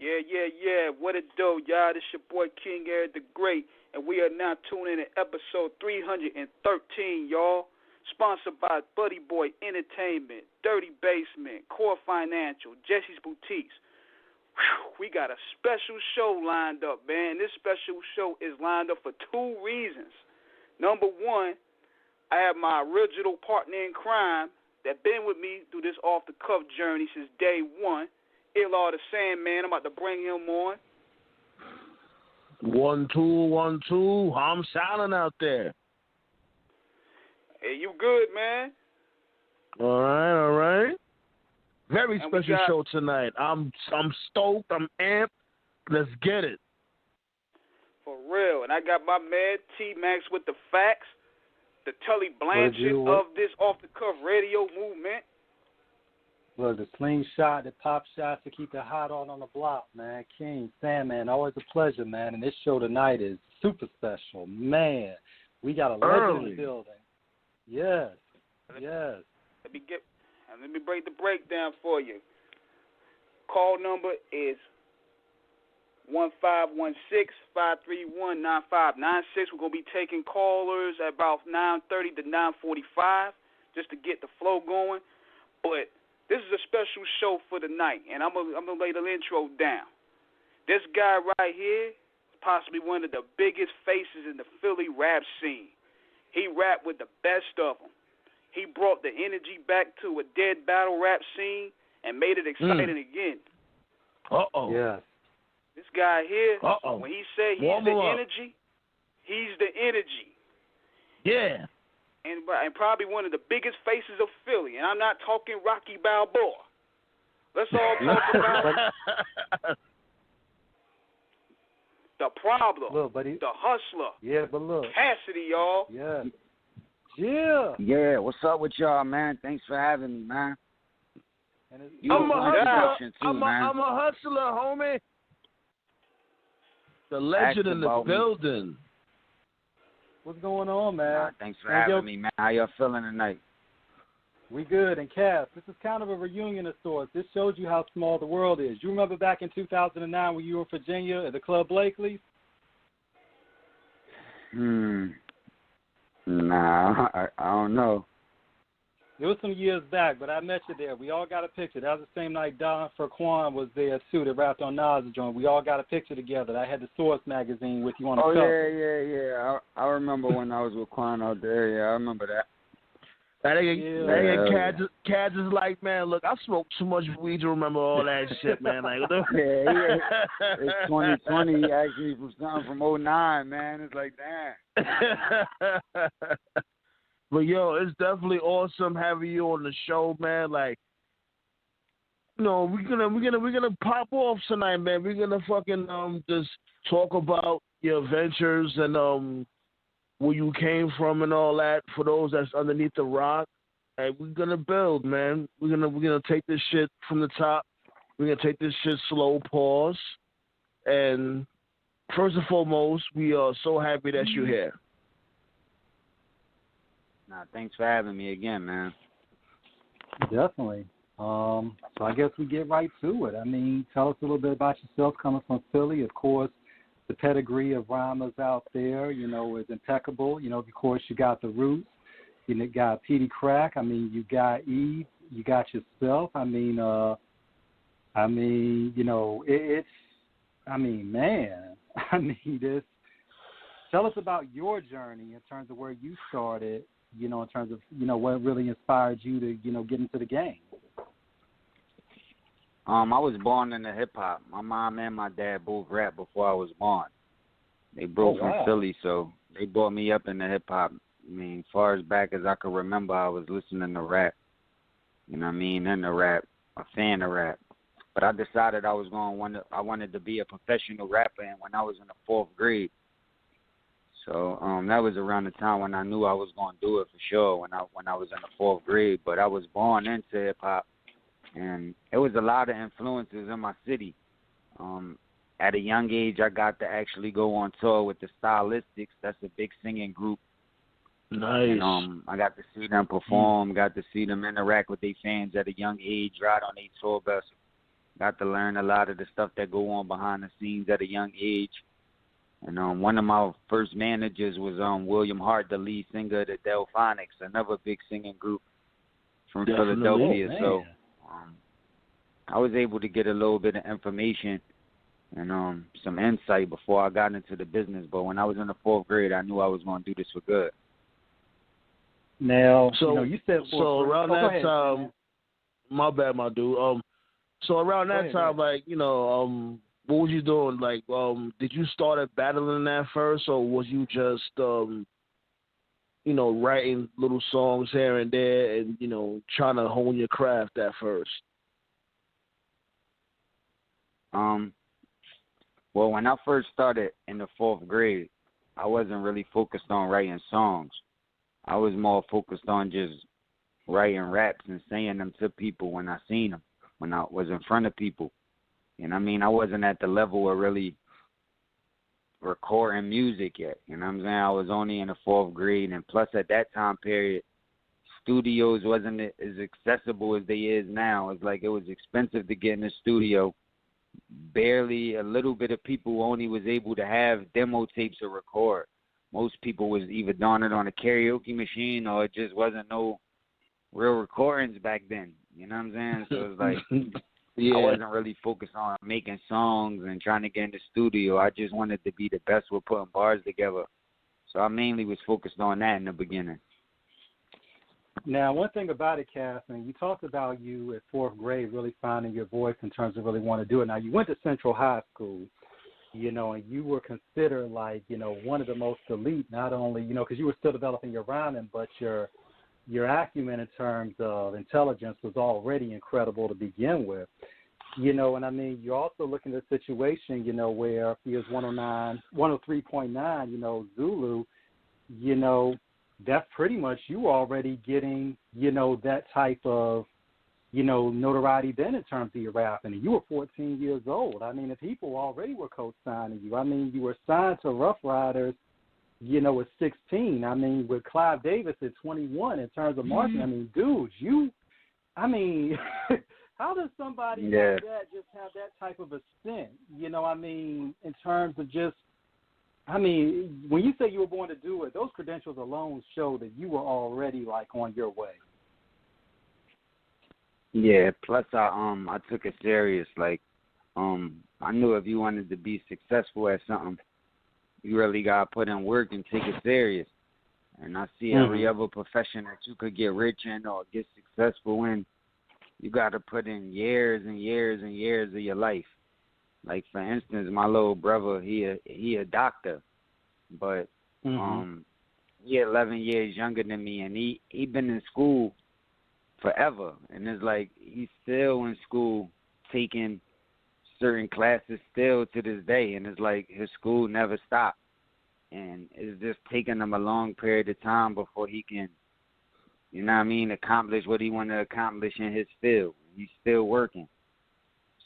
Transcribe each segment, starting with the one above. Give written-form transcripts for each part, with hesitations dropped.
Yeah. What it do, y'all? This your boy King Eric the Great, and we are now tuning in to episode 313, y'all. Sponsored by Buddy Boy Entertainment, Dirty Basement, Core Financial, Jesse's Boutiques. Whew, we got a special show lined up, man. This special show is lined up for two reasons. Number one, I have my original partner in crime that been with me through this off-the-cuff journey since day one, Ila R Da Sandman. I'm about to bring him on. 1 2 1 2. I'm sounding out there. Hey, you good, man? All right. Very And special show tonight. I'm stoked. I'm amped. Let's get it. For real. And I got my man T-Max with the facts, the Tully Blanchard of this off-the-cuff radio movement. Look, the slingshot, the pop shots to keep it hot on the block, man. King, Sandman, always a pleasure, man. And this show tonight is super special. Man, we got a legend in the building. Yes. Let me break the breakdown for you. Call number is 1516-531-9596. We're going to be taking callers at about 9:30 to 9:45 just to get the flow going. But this is a special show for the night, and I'm gonna lay the intro down. This guy right here is possibly one of the biggest faces in the Philly rap scene. He rapped with the best of them. He brought the energy back to a dead battle rap scene and made it exciting again. Yeah. This guy here, when he said he's the energy, he's the energy. Yeah. And probably one of the biggest faces of Philly. And I'm not talking Rocky Balboa. Let's all talk about the problem, the hustler. Yeah, but look. Cassidy, y'all. Yeah. Yeah, what's up with y'all, man? Thanks for having me, man. I'm a hustler, homie. The legend in the building. What's going on, man? Thanks for having me, man. How y'all feeling tonight? We good. And Cass, this is kind of a reunion of sorts. This shows you how small the world is. You remember back in 2009 when you were in Virginia at the Club Blakely's? Nah, I don't know. It was some years back, but I met you there. We all got a picture. That was the same night Don Furquan was there, too, that rapped on Nas' joint. We all got a picture together. I had the Source magazine with you on the cover. Yeah. I remember when I was with Quan out there. Yeah, I remember that. That nigga Cads is like, man, look, I smoked too much weed to remember all that shit, man. Like, yeah. It's 2020. He asked me for something from '09, man. It's like, damn. But yo, it's definitely awesome having you on the show, man. Like, you know, we're gonna pop off tonight, man. We're gonna fucking just talk about your adventures and where you came from and all that. For those that's underneath the rock, and we're gonna build, man. We're gonna take this shit from the top. We're gonna take this shit slow, pause, and first and foremost, we are so happy that you're here. Nah, thanks for having me again, man. Definitely. So I guess we get right to it. I mean, tell us a little bit about yourself coming from Philly. Of course, the pedigree of rhymers out there, you know, is impeccable. You know, of course, you got the Roots. You got Petey Crack. I mean, you got Eve. You got yourself. I mean, you know, this. Tell us about your journey in terms of where you started. You know, in terms of, you know, what really inspired you to, you know, get into the game? I was born into hip-hop. My mom and my dad both rapped before I was born. They both from Philly, so they brought me up into hip-hop. I mean, as far as back as I can remember, I was listening to rap. You know what I mean? Into rap, a fan of rap. But I decided I wanted to be a professional rapper, and when I was in the 4th grade. So that was around the time when I knew I was going to do it for sure, when I was in the 4th grade. But I was born into hip-hop, and it was a lot of influences in my city. At a young age, I got to actually go on tour with the Stylistics. That's a big singing group. Nice. And, I got to see them perform, got to see them interact with their fans at a young age, ride on their tour bus. Got to learn a lot of the stuff that go on behind the scenes at a young age. And one of my first managers was William Hart, the lead singer of the Delphonics, another big singing group from Philadelphia. So I was able to get a little bit of information and some insight before I got into the business. But when I was in the 4th grade, I knew I was going to do this for good. Now, so you said around that time, my bad, my dude. So around that time, like, what was you doing? Like, did you start at battling that first, or was you just, writing little songs here and there and, trying to hone your craft at first? Well, when I first started in the 4th grade, I wasn't really focused on writing songs. I was more focused on just writing raps and saying them to people when I seen them, when I was in front of people. And I mean, I wasn't at the level of really recording music yet. You know what I'm saying? I was only in the 4th grade, and plus at that time period, studios wasn't as accessible as they is now. It's like it was expensive to get in the studio. Barely a little bit of people only was able to have demo tapes to record. Most people was either doing it on a karaoke machine or it just wasn't no real recordings back then. You know what I'm saying? So it's like I wasn't really focused on making songs and trying to get in the studio. I just wanted to be the best with putting bars together. So I mainly was focused on that in the beginning. Now, one thing about it, Cass, and you talked about you at 4th grade really finding your voice in terms of really wanting to do it. Now, you went to Central High School, and you were considered like, one of the most elite, not only, because you were still developing your rhyming, but your acumen in terms of intelligence was already incredible to begin with. And I mean, you're also looking at a situation, where he was 103.9, Zulu, that's pretty much you already getting, that type of, notoriety then in terms of your rapping. And you were 14 years old. I mean, the people already were co-signing you. I mean, you were signed to Rough Riders, at 16. I mean, with Clive Davis at 21 in terms of marketing. I mean, dude, how does somebody like that just have that type of a stint? I mean, in terms of just, when you say you were born to do it, those credentials alone show that you were already like on your way. Yeah. Plus, I took it serious. Like, I knew if you wanted to be successful at something, you really gotta put in work and take it serious. And I see every other profession that you could get rich in or get successful in, you gotta put in years and years and years of your life. Like, for instance, my little brother, he a doctor, but he 11 years younger than me, and he been in school forever. And it's like he's still in school taking certain classes still to this day, and it's like his school never stopped. And it's just taking him a long period of time before he can, accomplish what he want to accomplish in his field. He's still working.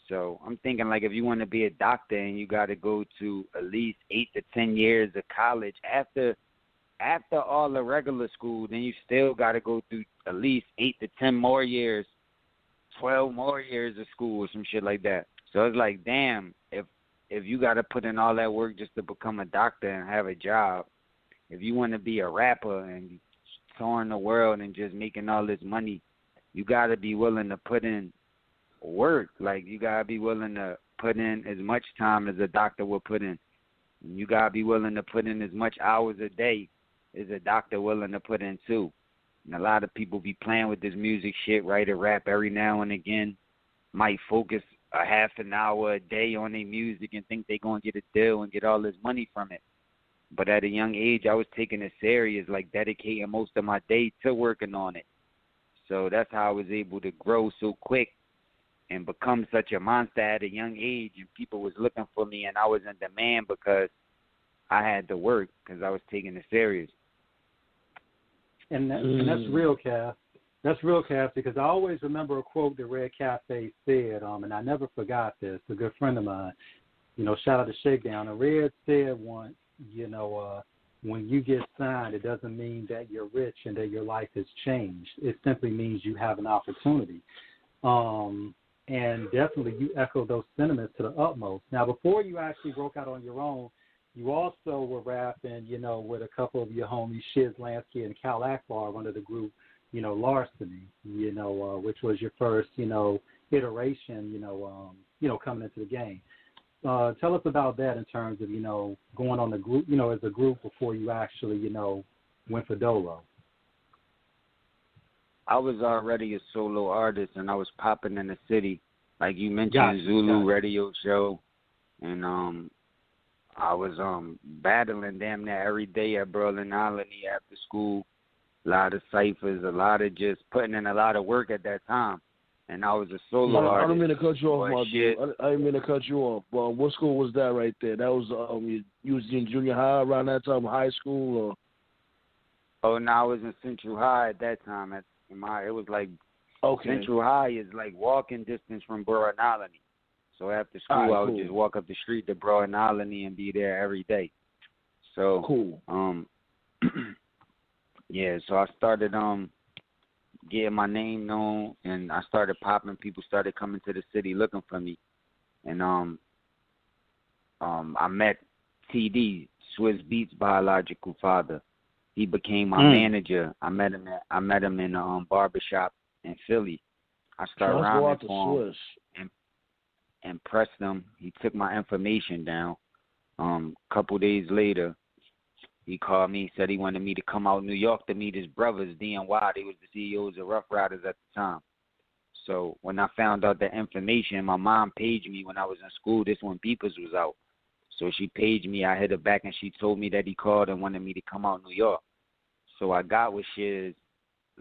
So I'm thinking, like, if you want to be a doctor and you got to go to at least 8 to 10 years of college after all the regular school, then you still got to go through at least 8 to 10 more years, 12 more years of school or some shit like that. So it's like, damn, if you got to put in all that work just to become a doctor and have a job, if you want to be a rapper and touring the world and just making all this money, you got to be willing to put in work. Like, you got to be willing to put in as much time as a doctor will put in. And you got to be willing to put in as much hours a day as a doctor willing to put in too. And a lot of people be playing with this music shit, write a rap every now and again, might focus a half an hour a day on their music and think they going to get a deal and get all this money from it. But at a young age, I was taking it serious, like dedicating most of my day to working on it. So that's how I was able to grow so quick and become such a monster at a young age, and people was looking for me, and I was in demand because I had to work, because I was taking it serious. And that's real, Cass. That's real, Cass, because I always remember a quote that Red Cafe said, and I never forgot this, a good friend of mine, shout out to Shakedown. And Red said once, when you get signed, it doesn't mean that you're rich and that your life has changed. It simply means you have an opportunity. And definitely you echo those sentiments to the utmost. Now, before you actually broke out on your own, you also were rapping, with a couple of your homies, Shiz Lansky and Cal Akbar, under the group, Larceny, which was your first, iteration, coming into the game. Tell us about that in terms of, going on the group, as a group before you actually, went for Dolo. I was already a solo artist, and I was popping in the city, like you mentioned, Zulu radio show, and I was battling damn near every day at Berlin Island after school. A lot of ciphers, a lot of just putting in a lot of work at that time, and I was a solo artist. I don't mean to cut you off, my dude. I didn't mean to cut you off. But what school was that right there? That was you was in junior high around that time, high school, or? Oh no, I was in Central High at that time. It was like Central High is like walking distance from Burr and Alany. So after school, I would just walk up the street to Burr and Alany and be there every day. So cool. Yeah. So I started getting my name known, and I started popping. People started coming to the city looking for me, and I met TD, Swiss Beats' biological father. He became my manager. I met him in a barbershop in Philly. I started rhyming for him and pressed him. He took my information down. Couple days later, he called me. He said he wanted me to come out New York to meet his brothers, D and Y. They was the CEOs of Rough Riders at the time. So when I found out that information, my mom paged me when I was in school. This when Beepers was out. So she paged me. I hit her back, and she told me that he called and wanted me to come out New York. So I got with Shiz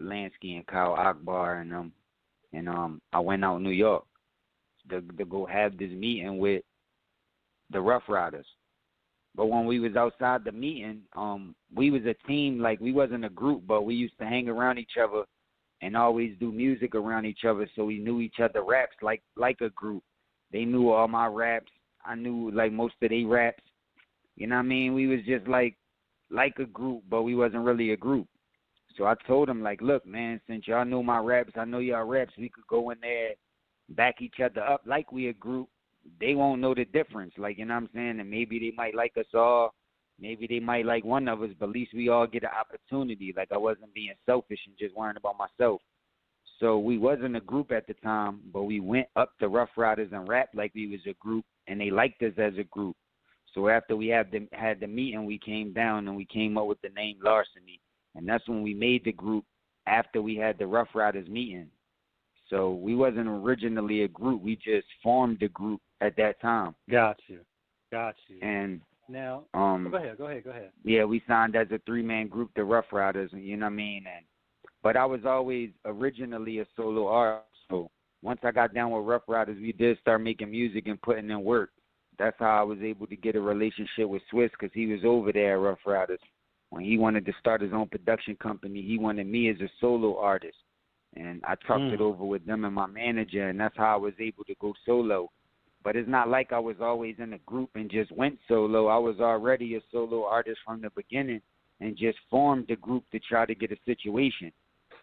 Lansky and Kyle Akbar and I went out New York to go have this meeting with the Rough Riders. But when we was outside the meeting, we was a team. Like, we wasn't a group, but we used to hang around each other and always do music around each other, so we knew each other raps like a group. They knew all my raps. I knew, like, most of their raps. You know what I mean? We was just like a group, but we wasn't really a group. So I told him, like, look, man, since y'all know my raps, I know y'all raps, we could go in there, back each other up like we a group. They won't know the difference, like, you know what I'm saying? And maybe they might like us all. Maybe they might like one of us, but at least we all get an opportunity. Like, I wasn't being selfish and just worrying about myself. So we wasn't a group at the time, but we went up to Rough Riders and rapped like we was a group, and they liked us as a group. So after we had the meeting, we came down and we came up with the name Larceny. And that's when we made the group after we had the Rough Riders meeting. So we wasn't originally a group. We just formed the group at that time. Got you. And now, go ahead. Yeah, we signed as a 3-man group, the Rough Riders, you know what I mean? But I was always originally a solo artist. So once I got down with Rough Riders, we did start making music and putting in work. That's how I was able to get a relationship with Swiss, because he was over there at Rough Riders. When he wanted to start his own production company, he wanted me as a solo artist. And I talked it over with them and my manager, and that's how I was able to go solo. But it's not like I was always in a group and just went solo. I was already a solo artist from the beginning and just formed the group to try to get a situation.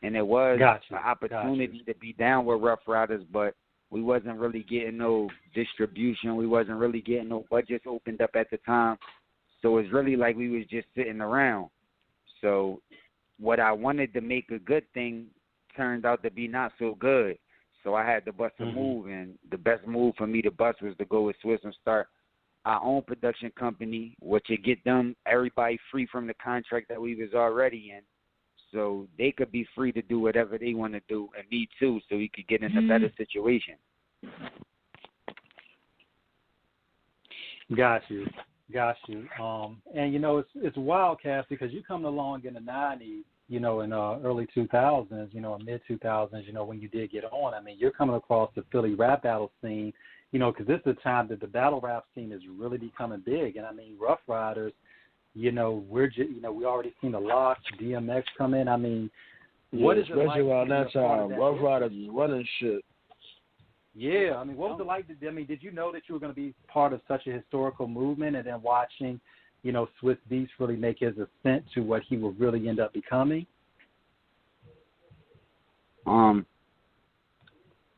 And it was an opportunity to be down with Rough Riders, but we wasn't really getting no distribution. We wasn't really getting no budgets opened up at the time. So it's really like we was just sitting around. So what I wanted to make a good thing turned out to be not so good. So I had to bust a move, and the best move for me to bust was to go with Swiss and start our own production company, which would get them, everybody, free from the contract that we was already in. So they could be free to do whatever they want to do, and me too, so we could get in a better situation. Got you. And, it's wild, Cass, because you come along in the 90s, in early 2000s, mid-2000s, when you did get on. I mean, you're coming across the Philly rap battle scene, because this is the time that the battle rap scene is really becoming big. And, I mean, Rough Riders, we already seen the Lox, DMX come in. I mean, what is it like? Especially around that time, Rough Riders was running shit. Yeah, I mean, what was it like? Did you know that you were going to be part of such a historical movement, and then watching, Swiss Beats really make his ascent to what he will really end up becoming?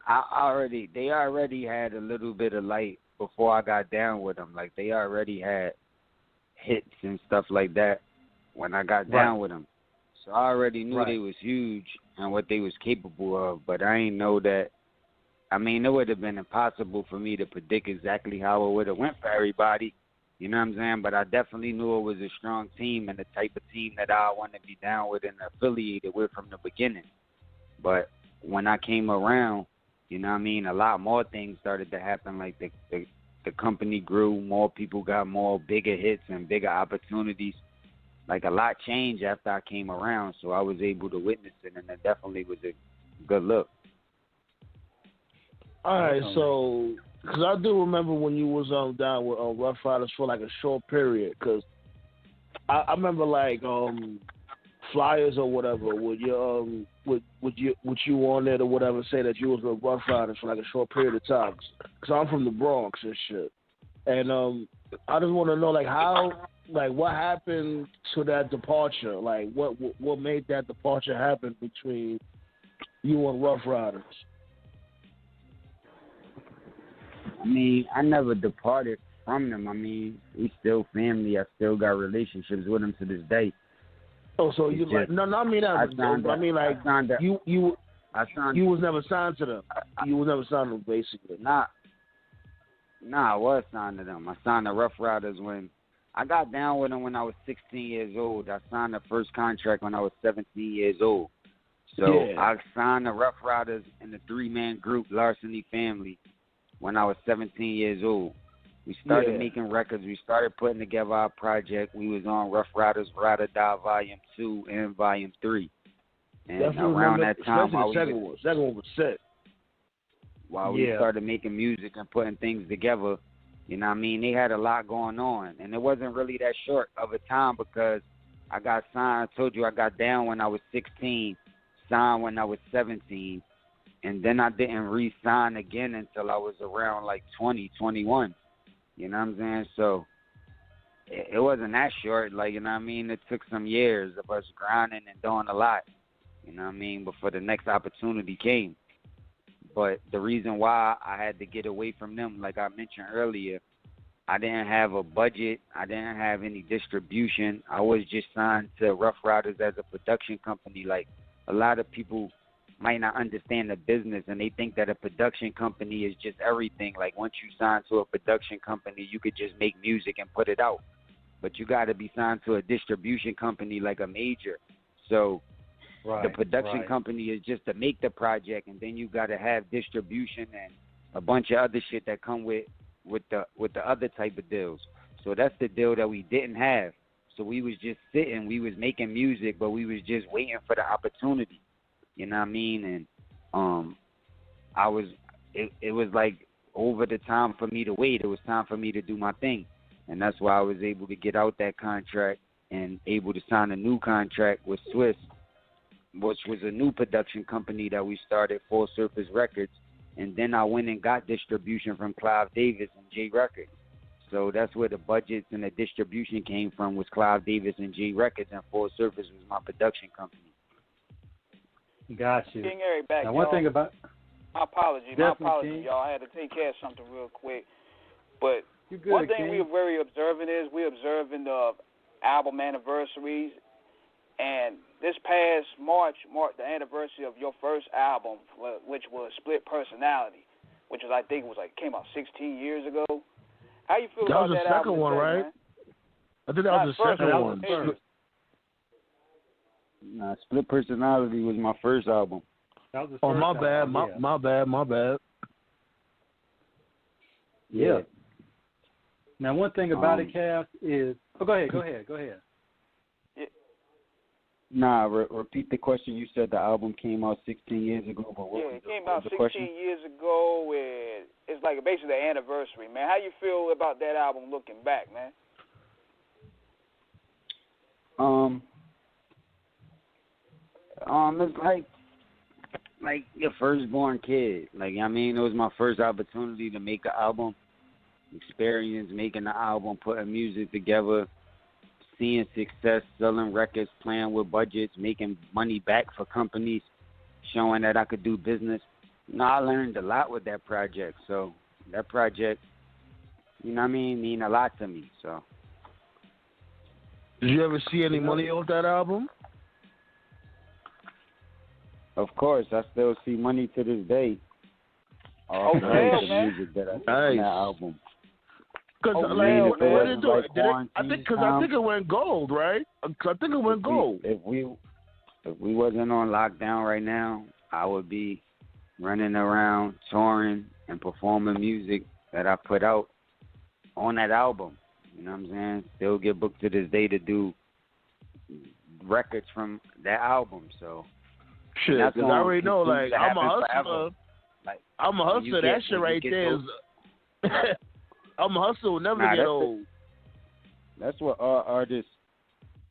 They already had a little bit of light before I got down with them. Like, they already had hits and stuff like that when I got down with them. So I already knew they was huge and what they was capable of, but I ain't know that. I mean, it would have been impossible for me to predict exactly how it would have went for everybody. You know what I'm saying? But I definitely knew it was a strong team and the type of team that I want to be down with and affiliated with from the beginning. But when I came around, you know what I mean, a lot more things started to happen. Like the company grew, more people got more bigger hits and bigger opportunities. Like, a lot changed after I came around, so I was able to witness it, and it definitely was a good look. All right, so, because I do remember when you was down with Rough Riders for, like, a short period, because I remember, like, flyers or whatever, would you on there or whatever say that you was with Rough Riders for, like, a short period of time? Because I'm from the Bronx and shit. And I just want to know, like, how... Like, what happened to that departure? Like, what made that departure happen between you and Rough Riders? I mean, I never departed from them. I mean, we still family. I still got relationships with them to this day. Oh, so you like? No, I mean that. I mean, like, you was never signed to them. You was never signed to them, basically. Nah, I was signed to them. I signed to Rough Riders when I got down with them when I was 16 years old. I signed the first contract when I was 17 years old. So I signed the Rough Riders in the 3-man group, Larceny Family, when I was 17 years old. We started making records. We started putting together our project. We was on Rough Riders Ride or Die Volume 2 and Volume 3. And around that time, the second one was set. While we started making music and putting things together, you know what I mean? They had a lot going on. And it wasn't really that short of a time because I got signed. I told you I got down when I was 16, signed when I was 17. And then I didn't re-sign again until I was around like 20, 21. You know what I'm saying? So it wasn't that short. Like, you know what I mean? It took some years of us grinding and doing a lot. You know what I mean? Before the next opportunity came. But the reason why I had to get away from them, like I mentioned earlier, I didn't have a budget. I didn't have any distribution. I was just signed to Rough Riders as a production company. Like, a lot of people might not understand the business, and they think that a production company is just everything. Like, once you sign to a production company, you could just make music and put it out. But you got to be signed to a distribution company like a major. So the production company is just to make the project, and then you got to have distribution and a bunch of other shit that come with the other type of deals. So that's the deal that we didn't have. So we was just sitting, we was making music, but we was just waiting for the opportunity. You know what I mean? And it was like over the time for me to wait. It was time for me to do my thing. And that's why I was able to get out that contract and able to sign a new contract with Swiss, which was a new production company that we started, Full Surface Records. And then I went and got distribution from Clive Davis and J Records. So that's where the budgets and the distribution came from, was Clive Davis and J Records, and Full Surface was my production company. Got you. King Eric back, now, one thing about... My apology, y'all. I had to take care of something real quick. But one thing we're very observant is we're observing the album anniversaries. And this past March marked the anniversary of your first album, which was Split Personality, which was, I think, came out 16 years ago. How you feel about that album? That was the second one, right? Man? I think that was the second one. Nah, Split Personality was my first album. That was the first album. My bad. Yeah. Now, one thing about it, Cass, is... Oh, go ahead. Yeah. Nah, repeat the question. You said the album came out 16 years ago. But it came out 16 years ago, and it's like basically the anniversary, man. How you feel about that album looking back, man? It's like your firstborn kid. Like, I mean, it was my first opportunity to make an album, experience making the album, putting music together, seeing success, selling records, playing with budgets, making money back for companies, showing that I could do business. No, I learned a lot with that project. So that project, you know what I mean a lot to me. So. Did you ever see any money off that album? Of course, I still see money to this day. Oh, hell, man. Music that I on that album. Because I think it went gold, right? I think it went gold. If we wasn't on lockdown right now, I would be running around touring and performing music that I put out on that album. You know what I'm saying? Still get booked to this day to do records from that album. So shit, because I already know, like, I'm a hustler. Like, I'm a hustler. That shit right there is. I'm a hustler. Will never get old. That's what all artists,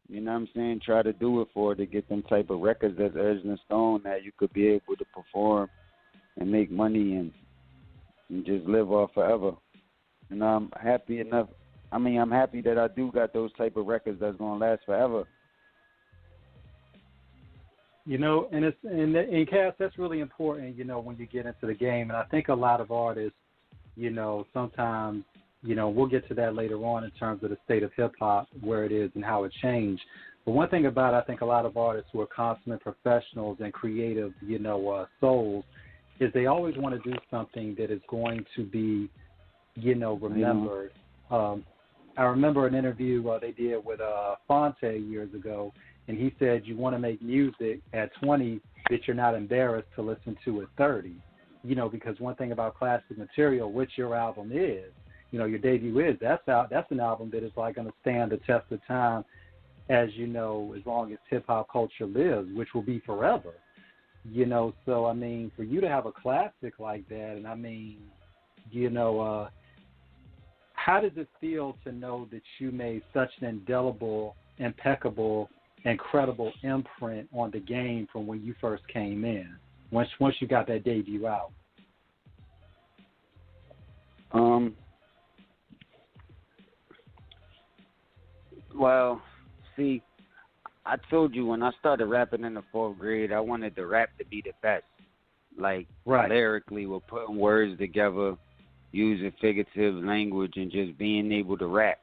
you know what I'm saying, try to do it for, to get them type of records that's etched in stone that you could be able to perform and make money and just live off forever. And I'm happy enough. I mean, I'm happy that I do got those type of records that's gonna last forever. You know, and Cass, that's really important, you know, when you get into the game. And I think a lot of artists, you know, sometimes, you know, we'll get to that later on in terms of the state of hip-hop, where it is and how it changed. But one thing about, I think, a lot of artists who are consummate professionals and creative, you know, souls, is they always want to do something that is going to be, you know, remembered. I remember an interview they did with Fonte years ago, and he said you want to make music at 20 that you're not embarrassed to listen to at 30. You know, because one thing about classic material, which your album is, you know, your debut is, that's an album that is like going to stand the test of time, as you know, as long as hip-hop culture lives, which will be forever. You know, so, I mean, for you to have a classic like that, and I mean, you know, how does it feel to know that you made such an indelible, impeccable, incredible imprint on the game from when you first came in, once you got that debut out? Well, see, I told you when I started rapping in the 4th grade, I wanted the rap to be the best. Like, lyrically, we're putting words together, using figurative language, and just being able to rap.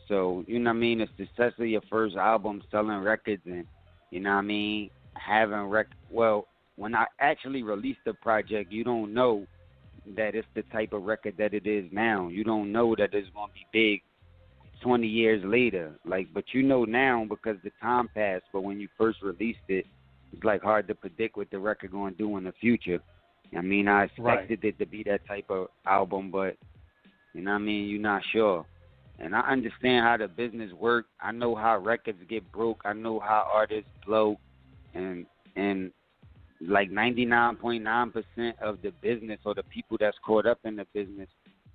So, you know what I mean, the success of your first album, selling records, and, you know what I mean, having well, when I actually released the project, you don't know that it's the type of record that it is now. You don't know that it's going to be big 20 years later. Like, but you know now because the time passed, but when you first released it, it's like hard to predict what the record going to do in the future. I mean, I expected it to be that type of album, but, you know what I mean, you're not sure. And I understand how the business works. I know how records get broke. I know how artists blow. And like 99.9% of the business, or the people that's caught up in the business,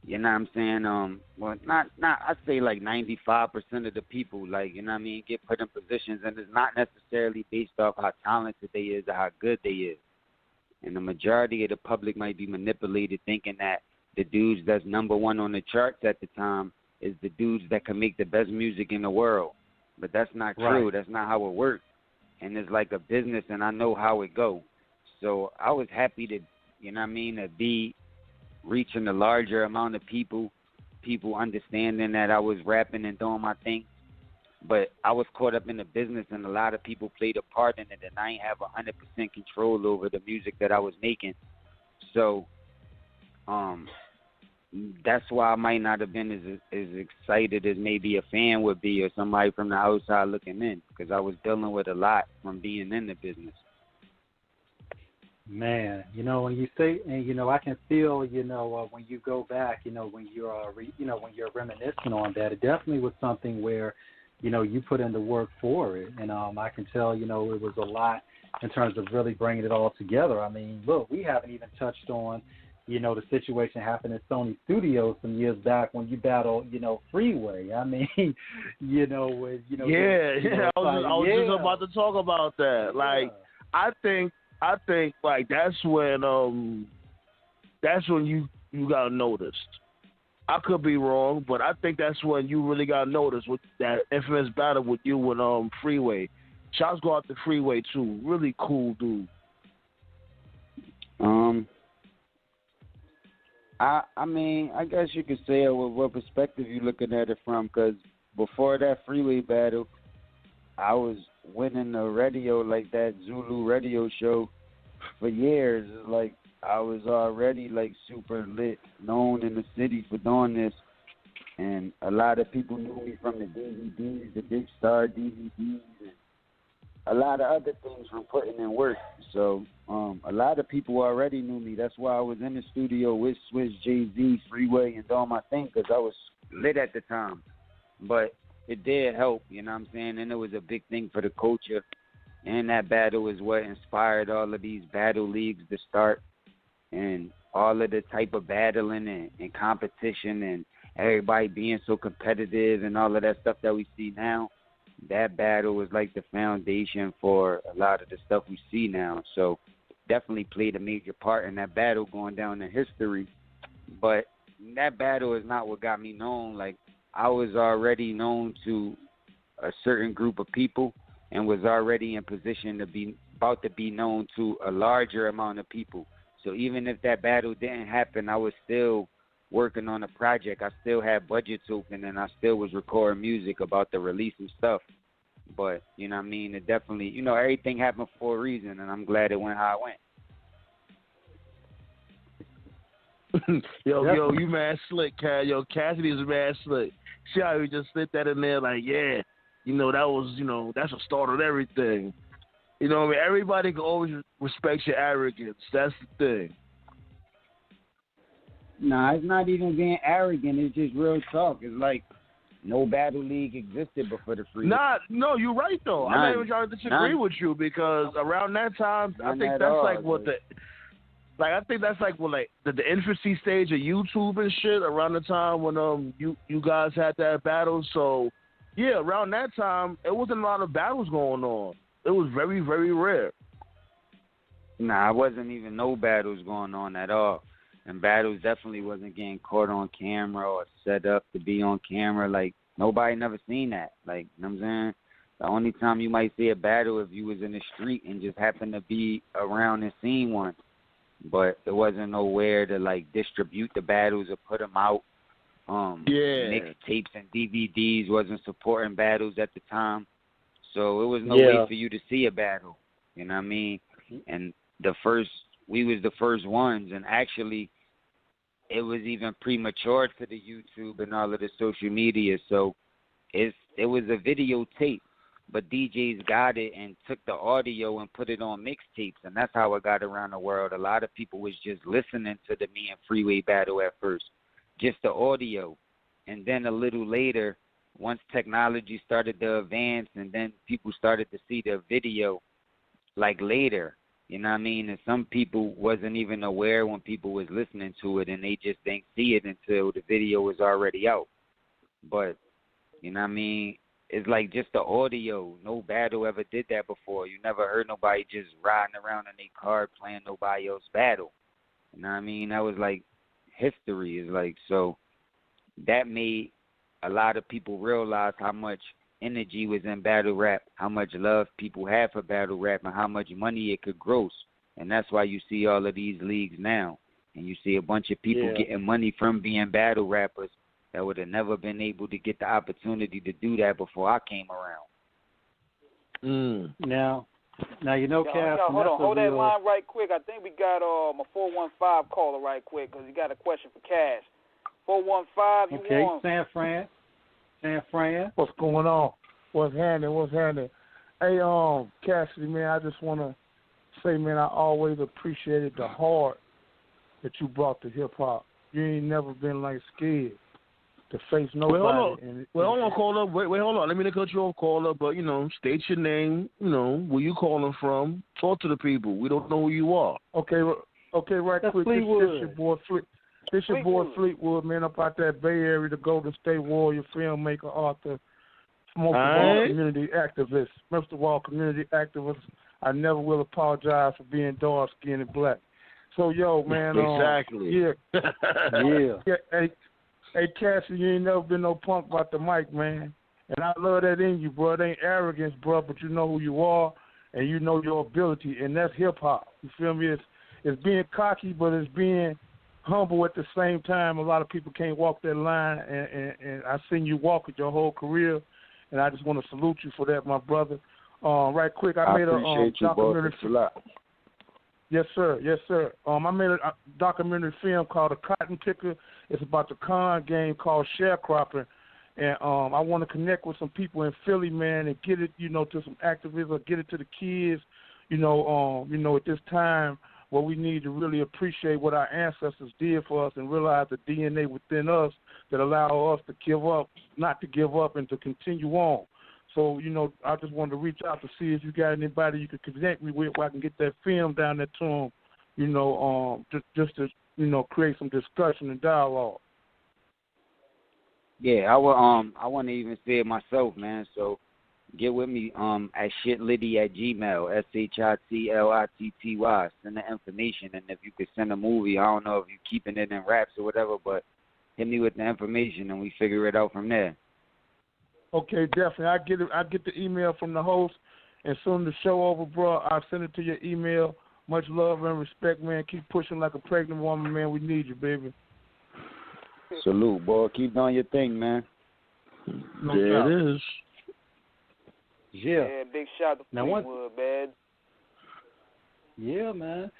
you know what I'm saying? Well, not I say like 95% of the people, like, you know what I mean, get put in positions, and it's not necessarily based off how talented they is or how good they is. And the majority of the public might be manipulated thinking that the dudes that's number one on the charts at the time is the dudes that can make the best music in the world. But that's not true. That's not how it works. And it's like a business, and I know how it go. So I was happy to, you know what I mean, to be reaching a larger amount of people understanding that I was rapping and doing my thing. But I was caught up in the business, and a lot of people played a part in it, and I ain't have 100% control over the music that I was making. So that's why I might not have been as excited as maybe a fan would be, or somebody from the outside looking in, because I was dealing with a lot from being in the business. Man, you know, when you say, and you know, I can feel, you know, when you go back, you know, when you're, when you're reminiscing on that, it definitely was something where, you know, you put in the work for it, and I can tell, you know, it was a lot in terms of really bringing it all together. I mean, look, we haven't even touched on, you know, the situation happened in Sony Studios some years back when you battled, you know, Freeway. I mean, you know, with, you know, I was just about to talk about that. Like, I think like that's when you got noticed. I could be wrong, but I think that's when you really got noticed with that infamous battle with you and Freeway. Shouts go out to Freeway too. Really cool dude. I mean, I guess you could say it with what perspective you're looking at it from, because before that Freeway battle, I was winning the radio, like that Zulu radio show for years. Like, I was already, like, super lit, known in the city for doing this. And a lot of people knew me from the DVDs, the Big Star DVDs, and a lot of other things from putting in work. So a lot of people already knew me. That's why I was in the studio with Swizz, Jay-Z, Freeway, and doing my thing, because I was lit at the time. But it did help, you know what I'm saying? And it was a big thing for the culture. And that battle is what inspired all of these battle leagues to start, and all of the type of battling and competition and everybody being so competitive and all of that stuff that we see now. That battle was like the foundation for a lot of the stuff we see now. So definitely played a major part in that battle going down in history. But that battle is not what got me known. Like, I was already known to a certain group of people and was already in position to be about to be known to a larger amount of people. So even if that battle didn't happen, I was still working on a project. I still had budgets open, and I still was recording music about the release and stuff. But, you know what I mean, it definitely, you know, everything happened for a reason, and I'm glad it went how it went. Yo, you mad slick, Cal. Yo, Cassidy's mad slick. See how he just slid that in there like, yeah, you know, that was, you know, that's what started everything. You know what I mean? Everybody can always respect your arrogance. That's the thing. Nah, it's not even being arrogant. It's just real talk. It's like no battle league existed before the Freeway. No, you're right, though. I'm not even trying to disagree with you, because around that time, I think that's like what the... Like, I think that's like the infancy stage of YouTube and shit, around the time when you guys had that battle. So, yeah, around that time, it wasn't a lot of battles going on. It was very, very rare. Nah, it wasn't even no battles going on at all. And battles definitely wasn't getting caught on camera or set up to be on camera. Like, nobody never seen that. Like, you know what I'm saying? The only time you might see a battle if you was in the street and just happened to be around and seen one. But it wasn't nowhere to, like, distribute the battles or put them out. Mixtapes and DVDs wasn't supporting battles at the time. So it was no way for you to see a battle. You know what I mean? And we was the first ones. And actually, it was even premature for the YouTube and all of the social media. So it was a videotape. But DJs got it and took the audio and put it on mixtapes, and that's how it got around the world. A lot of people was just listening to the me and Freeway battle at first, just the audio. And then a little later, once technology started to advance and then people started to see the video, like later, you know what I mean? And some people wasn't even aware when people was listening to it, and they just didn't see it until the video was already out. But, you know what I mean? It's like just the audio. No battle ever did that before. You never heard nobody just riding around in their car playing nobody else's battle. You know what I mean? That was like history. It's like, so that made a lot of people realize how much energy was in battle rap, how much love people had for battle rap, and how much money it could gross. And that's why you see all of these leagues now. And you see a bunch of people getting money from being battle rappers that would have never been able to get the opportunity to do that before I came around. Now you know, Cass. Hold that line right quick. I think we got a 415 caller right quick, because he got a question for Cass. 415, you okay, on? San Fran. What's going on? What's happening? Hey, Cassidy, man, I just want to say, man, I always appreciated the heart that you brought to hip-hop. You ain't never been, like, scared to face nobody. Hold on, caller. Wait, hold on. Let me cut you off, caller. But, you know, state your name. You know, where you calling from. Talk to the people. We don't know who you are. Okay, right That's quick. Fleetwood. This your boy Fleetwood, man, up out that Bay Area, the Golden State Warrior, filmmaker, author, most of all community activist. I never will apologize for being dark-skinned and black. So, yo, man. Exactly. Hey, Cassidy, you ain't never been no punk about the mic, man. And I love that in you, bro. It ain't arrogance, bro, but you know who you are and you know your ability, and that's hip-hop. You feel me? It's being cocky, but it's being humble at the same time. A lot of people can't walk that line, and I've seen you walk it your whole career, and I just want to salute you for that, my brother. Right quick, I made a documentary. A lot. Yes, sir. Yes, sir. I made a documentary film called The Cotton Picker. It's about the con game called sharecropping. And I want to connect with some people in Philly, man, and get it, to some activism, get it to the kids, at this time where we need to really appreciate what our ancestors did for us and realize the DNA within us that allow us to give up, not to give up, and to continue on. So, I just wanted to reach out to see if you got anybody you could connect me with where I can get that film down there to them, just to, create some discussion and dialogue. Yeah, I want to even say it myself, man. So get with me at shitlitty@gmail, SHITLITTY. Send the information, and if you could send a movie, I don't know if you're keeping it in wraps or whatever, but hit me with the information, and we figure it out from there. Okay, definitely. I get the email from the host, and soon the show over, bro, I'll send it to your email. Much love and respect, man. Keep pushing like a pregnant woman, man. We need you, baby. Salute, boy. Keep doing your thing, man. There it is. Yeah. Big shout out to Fleetwood, man. Yeah, man.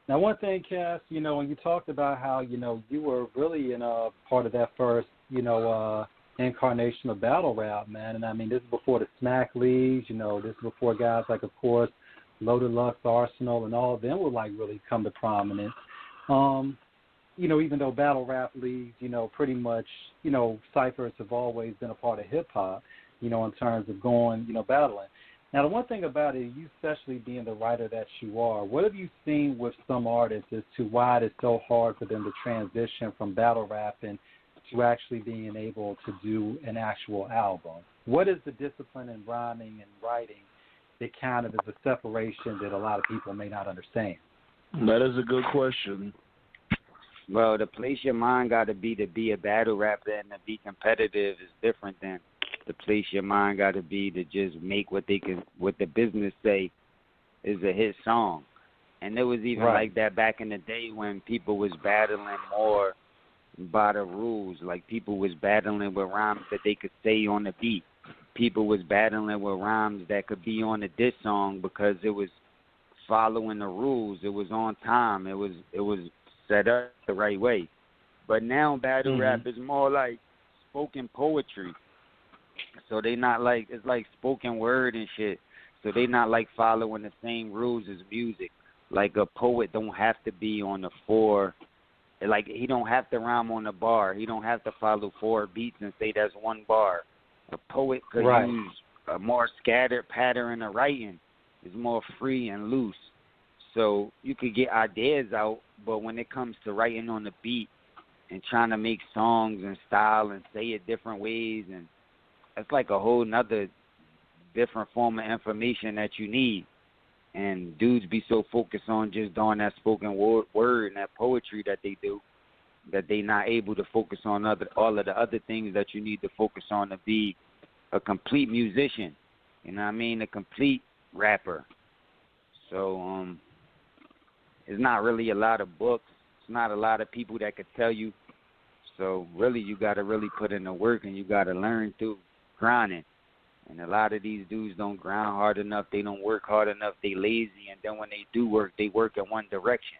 Now, one thing, Cass, when you talked about how, you were really in a part of that first, incarnation of battle rap, man. And I mean, this is before the Smack Leagues, this is before guys like, of course, Loaded Lux, Arsenal, and all of them would like really come to prominence. Even though battle rap leagues, pretty much, ciphers have always been a part of hip hop, in terms of going, battling. Now, the one thing about it, you especially being the writer that you are, what have you seen with some artists as to why it is so hard for them to transition from battle rapping to actually being able to do an actual album? What is the discipline in rhyming and writing that kind of is a separation that a lot of people may not understand? That is a good question. Well, the place your mind got to be a battle rapper and to be competitive is different than the place your mind got to be to just make what the business say is a hit song. And it was even like that back in the day when people was battling more by the rules. Like people was battling with rhymes that they could say on the beat. People was battling with rhymes that could be on the diss song because it was following the rules. It was on time. It was set up the right way. But now battle rap is more like spoken poetry. So they not like, it's like spoken word and shit. So they not like following the same rules as music. Like a poet don't have to be on the four. Like he don't have to rhyme on the bar. He don't have to follow four beats and say that's one bar. A poet could use a more scattered pattern of writing. It's more free and loose. So you could get ideas out, but when it comes to writing on the beat and trying to make songs and style and say it different ways, and it's like a whole nother different form of information that you need. And dudes be so focused on just doing that spoken word and that poetry that they do that they not able to focus on all of the other things that you need to focus on to be a complete musician. You know what I mean? A complete rapper. So it's not really a lot of books. It's not a lot of people that could tell you. So really you got to really put in the work and you got to learn through grinding. And a lot of these dudes don't grind hard enough. They don't work hard enough. They lazy. And then when they do work, they work in one direction.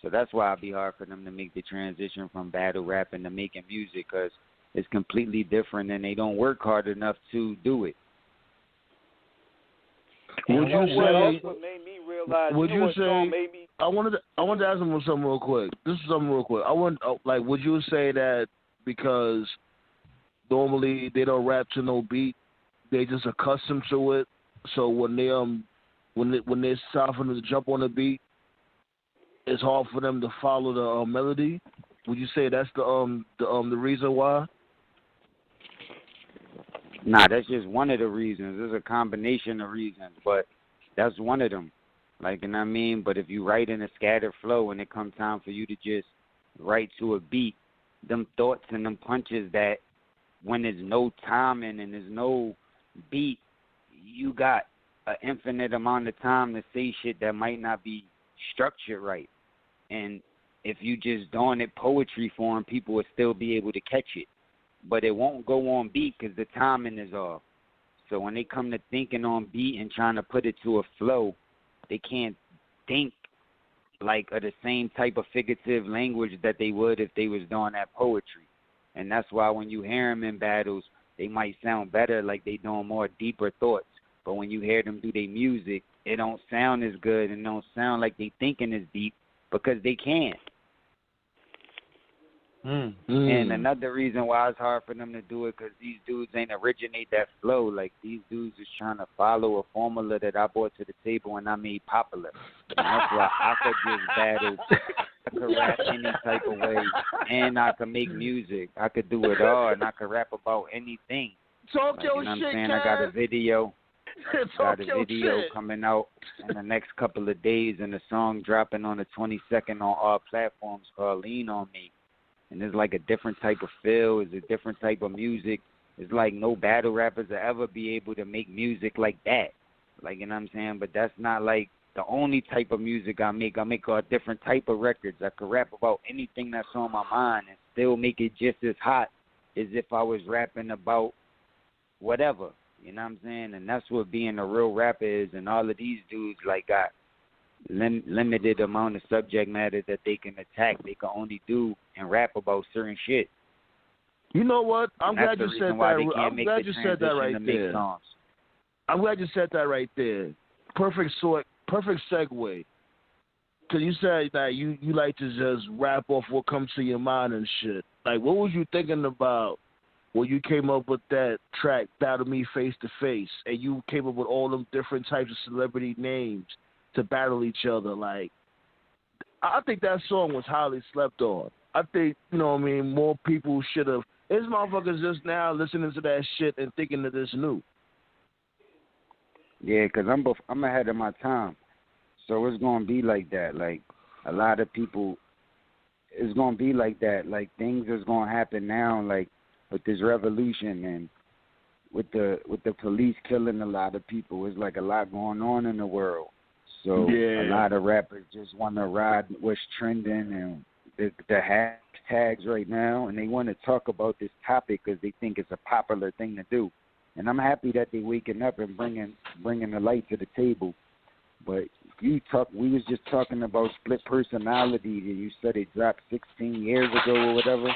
So that's why it'd be hard for them to make the transition from battle rapping to making music, because it's completely different and they don't work hard enough to do it. Would you say? What made me realize? Would you say? Maybe I wanted to ask him something real quick. This is something real quick. Would you say that because normally they don't rap to no beat, they just accustomed to it? So when they start for them to jump on the beat, it's hard for them to follow the melody. Would you say that's the reason why? Nah, that's just one of the reasons. There's a combination of reasons, but that's one of them. Like, you know what I mean? But if you write in a scattered flow when it comes time for you to just write to a beat, them thoughts and them punches that when there's no timing and there's no beat, you got an infinite amount of time to say shit that might not be structured right. And if you just doing it poetry form, people will still be able to catch it. But it won't go on beat because the timing is off. So when they come to thinking on beat and trying to put it to a flow, they can't think like of the same type of figurative language that they would if they was doing that poetry. And that's why when you hear them in battles, they might sound better, like they doing more deeper thoughts. But when you hear them do their music, it don't sound as good and don't sound like they thinking as deep because they can't. And another reason why it's hard for them to do it because these dudes ain't originate that flow. Like, these dudes is trying to follow a formula that I brought to the table and I made popular. And that's why I could just battle. I could rap any type of way, and I could make music. I could do it all, and I could rap about anything. Talk like, your you know shit, what I'm saying? Kat. I got a video. Got a video shit. coming out in the next couple of days, and the song dropping on the 22nd on all platforms called Lean On Me. And it's like a different type of feel. It's a different type of music. It's like no battle rappers will ever be able to make music like that. Like, you know what I'm saying? But that's not like the only type of music I make. I make a different type of records. I could rap about anything that's on my mind and still make it just as hot as if I was rapping about whatever. You know what I'm saying? And that's what being a real rapper is. And all of these dudes, like, got limited amount of subject matter that they can attack. They can only do and rap about certain shit. You know what? I'm glad you said that. I'm glad you said that right there. I'm glad you said that right there. Perfect segue. Because you said that you like to just rap off what comes to your mind and shit. Like, what was you thinking about when you came up with that track, Battle Me Face to Face, and you came up with all them different types of celebrity names to battle each other? Like, I think that song was highly slept on. I think, you know what I mean, more people should have. This motherfuckers just now listening to that shit and thinking that it's new. Yeah, because I'm ahead of my time. So it's going to be like that. Like, a lot of people, it's going to be like that. Like, things is going to happen now, like, with this revolution and with the police killing a lot of people. It's like a lot going on in the world. So a lot of rappers just want to ride what's trending and the hashtags right now, and they want to talk about this topic because they think it's a popular thing to do. And I'm happy that they waking up and bringing the light to the table. But we was just talking about split personality, and you said it dropped 16 years ago or whatever,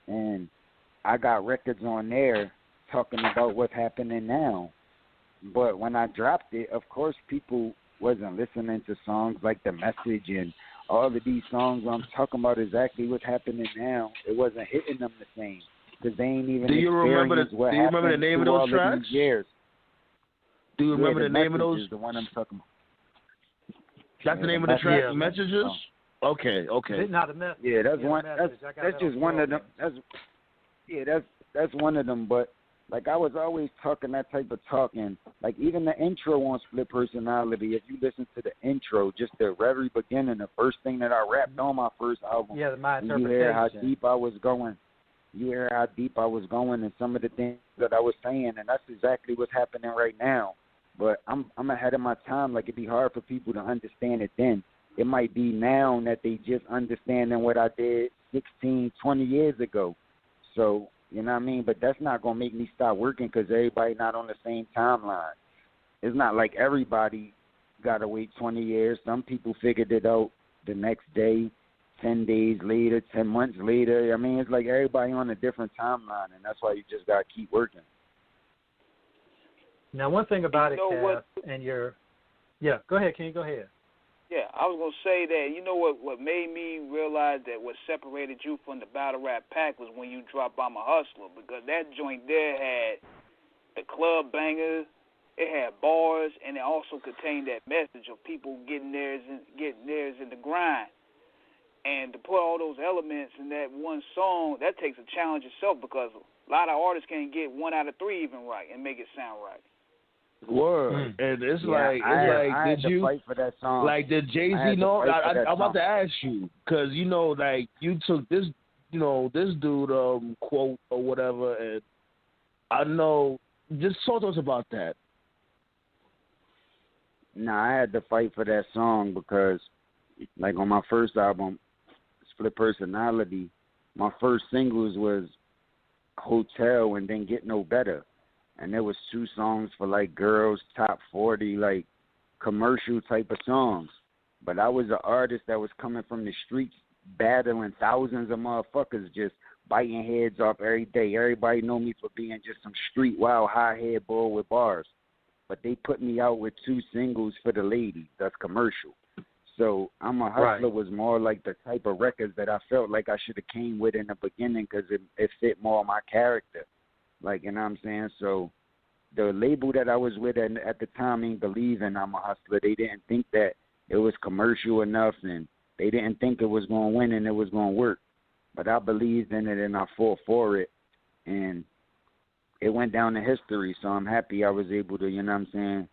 and I got records on there talking about what's happening now. But when I dropped it, of course, people wasn't listening to songs like The Message and all of these songs I'm talking about exactly what's happening now. It wasn't hitting them the same because they ain't even experienced what happened. Do you remember the name of those tracks? Years. Do you remember the name of those? Is the one I'm talking about. That's the name of the track, Messages? Okay. Yeah, that's one. That's just one of them. That's one of them. But like, I was always talking that type of talking. Like, even the intro on Split Personality, if you listen to the intro, just the very beginning, the first thing that I rapped on my first album, my interpretation. You hear how deep I was going. You hear how deep I was going and some of the things that I was saying, and that's exactly what's happening right now. But I'm ahead of my time. Like, it'd be hard for people to understand it then. It might be now that they just understanding what I did 16, 20 years ago. So, you know what I mean? But that's not going to make me stop working because everybody not on the same timeline. It's not like everybody got to wait 20 years. Some people figured it out the next day, 10 days later, 10 months later. I mean, it's like everybody on a different timeline, and that's why you just got to keep working. Now, one thing about it, Cass, and yeah, go ahead, King, go ahead. Yeah, I was going to say that, you know what made me realize that what separated you from the battle rap pack was when you dropped I'm a Hustler, because that joint there had the club bangers, it had bars, and it also contained that message of people getting theirs in the grind. And to put all those elements in that one song, that takes a challenge itself, because a lot of artists can't get 1 out of 3 even right and make it sound right. Word. And it's I did you fight for that song? Like, did Jay-Z know? I'm about to ask you, because you know, like, you took this, you know, this dude quote or whatever, and I know. Just talk to us about that. I had to fight for that song because, like, on my first album, Split Personality, my first singles was Hotel and then Get No Better. And there was 2 songs for, like, girls, top 40, like, commercial type of songs. But I was an artist that was coming from the streets, battling thousands of motherfuckers, just biting heads off every day. Everybody know me for being just some street wild high head boy with bars. But they put me out with 2 singles for the ladies. That's commercial. So I'm a Hustler was more like the type of records that I felt like I should have came with in the beginning because it fit more my character. Like, you know what I'm saying? So the label that I was with at the time ain't believing I'm a Hustler. They didn't think that it was commercial enough, and they didn't think it was going to win and it was going to work. But I believed in it, and I fought for it, and it went down to history. So I'm happy I was able to, you know what I'm saying,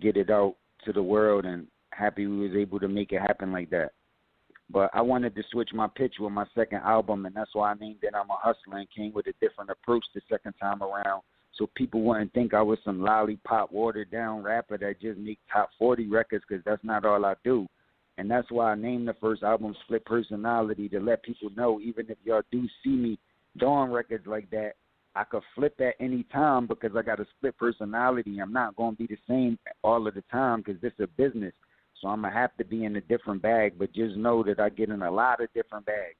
get it out to the world, and happy we was able to make it happen like that. But I wanted to switch my pitch with my second album, and that's why I named it I'm a Hustler and came with a different approach the second time around, so people wouldn't think I was some lollipop, watered-down rapper that just make top 40 records, because that's not all I do. And that's why I named the first album Split Personality, to let people know, even if y'all do see me doing records like that, I could flip at any time because I got a split personality. I'm not going to be the same all of the time because this is a business. So I'm going to have to be in a different bag, but just know that I get in a lot of different bags.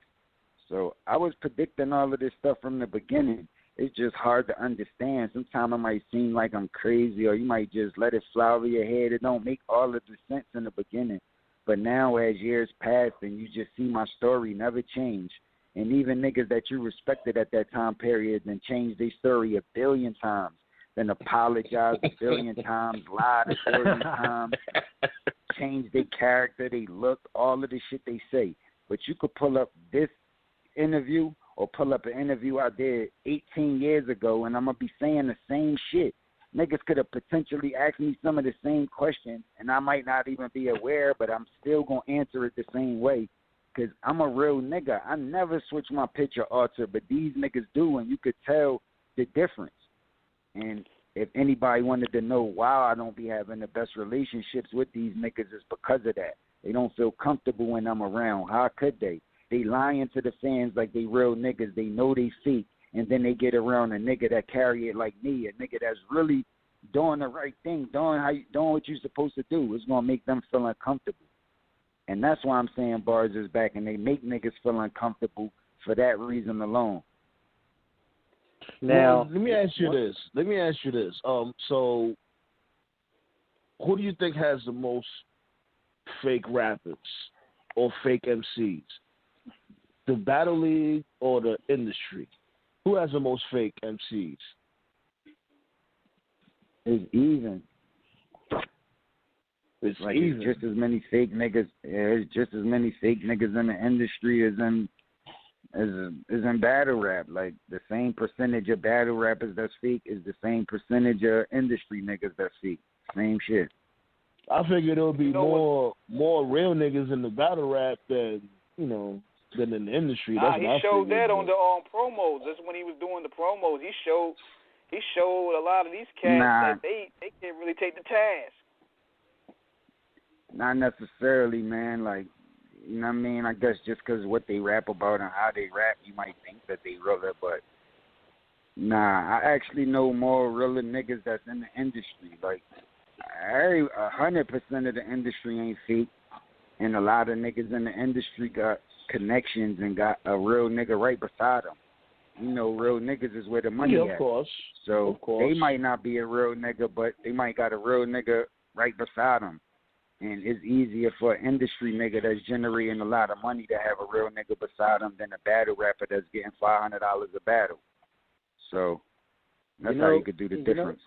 So I was predicting all of this stuff from the beginning. It's just hard to understand. Sometimes it might seem like I'm crazy, or you might just let it fly over your head. It don't make all of the sense in the beginning. But now as years pass and you just see my story never change, and even niggas that you respected at that time period then changed their story a billion times, then apologized a billion times, lied a billion times, changed their character, they look, all of the shit they say. But you could pull up this interview or pull up an interview I did 18 years ago, and I'm going to be saying the same shit. Niggas could have potentially asked me some of the same questions, and I might not even be aware, but I'm still going to answer it the same way because I'm a real nigga. I never switch my pitch or alter, but these niggas do, and you could tell the difference. And if anybody wanted to know why I don't be having the best relationships with these niggas, it's because of that. They don't feel comfortable when I'm around. How could they? They lying to the fans like they real niggas. They know they fake, and then they get around a nigga that carry it like me, a nigga that's really doing the right thing, doing what you're supposed to do. It's going to make them feel uncomfortable. And that's why I'm saying bars is back, and they make niggas feel uncomfortable for that reason alone. Now, let me ask you this. So who do you think has the most fake rappers or fake MCs? The Battle League or the industry? Who has the most fake MCs? It's even. It's like even. It's just as many fake niggas. There's just as many fake niggas in the industry as in battle rap. Like the same percentage of battle rappers that's fake is the same percentage of industry niggas that's fake. Same shit. I figured there would be more real niggas in the battle rap than than in the industry. He showed that on the promos. That's when he was doing the promos. He showed a lot of these cats that they can't really take the task. Not necessarily, man. Like, you know what I mean? I guess just because what they rap about and how they rap, you might think that they realer, but nah, I actually know more realer niggas that's in the industry. Like, 100% of the industry ain't fake, and a lot of niggas in the industry got connections and got a real nigga right beside them. You know, real niggas is where the money at. Of course. So they might not be a real nigga, but they might got a real nigga right beside them. And it's easier for an industry nigga that's generating a lot of money to have a real nigga beside him than a battle rapper that's getting $500 a battle. So that's how you could do the difference.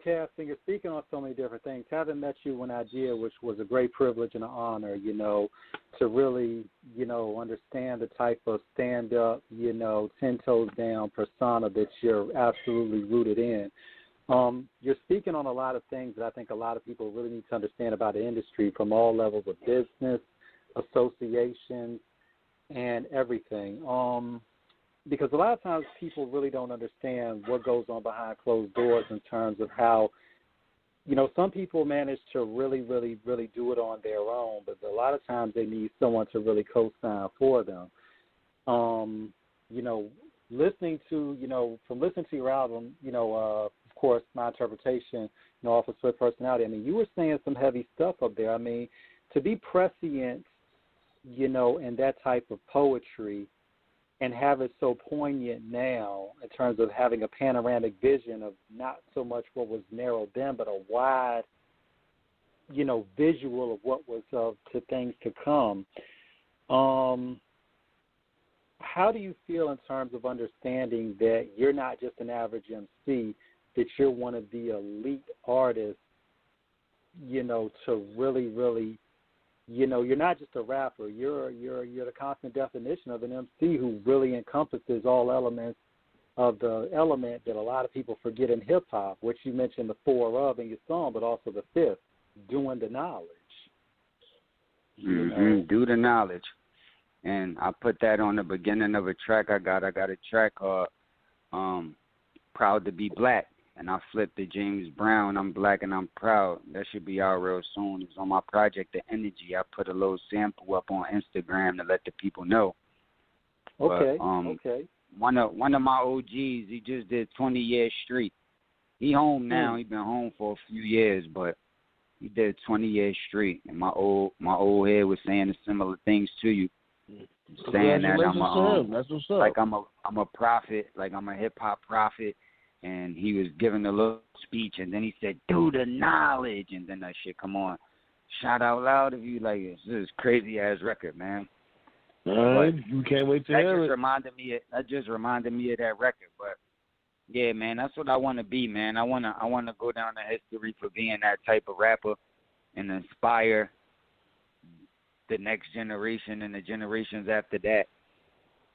Cass, you're speaking on so many different things. Having met you when I did, which was a great privilege and an honor, to really, understand the type of stand-up, 10 toes down persona that you're absolutely rooted in. You're speaking on a lot of things that I think a lot of people really need to understand about the industry from all levels of business, associations, and everything. Because a lot of times people really don't understand what goes on behind closed doors in terms of how, some people manage to really, really, really do it on their own, but a lot of times they need someone to really co-sign for them. Listening to, from listening to your album, of course, my interpretation, off of Swift Personality, I mean, you were saying some heavy stuff up there. I mean, to be prescient, in that type of poetry and have it so poignant now in terms of having a panoramic vision of not so much what was narrowed then, but a wide, visual of what was to things to come. How do you feel in terms of understanding that you're not just an average MC, that you're one of the elite artists, to really, really, you're not just a rapper. You're the constant definition of an MC who really encompasses all elements of the element that a lot of people forget in hip hop, which you mentioned the 4 of in your song, but also the 5th, doing the knowledge. Do the knowledge, and I put that on the beginning of a track. I got a track called "Proud to Be Black." And I flipped to James Brown, I'm black and I'm proud. That should be out real soon. It's on my project, The Energy. I put a little sample up on Instagram to let the people know. Okay, but, okay. One of my OGs, he just did 20 years straight. He home now. He been home for a few years, but he did 20 years straight. And my old head was saying the similar things to you. Saying that I'm a prophet, like I'm a hip hop prophet. And he was giving a little speech, and then he said, "Do the knowledge," and then that shit come on. Shout out loud if you like it. This is crazy ass record, man. All right, you can't wait to hear it. That just reminded me of that record. But yeah, man, that's what I want to be, man. I wanna go down to history for being that type of rapper and inspire the next generation and the generations after that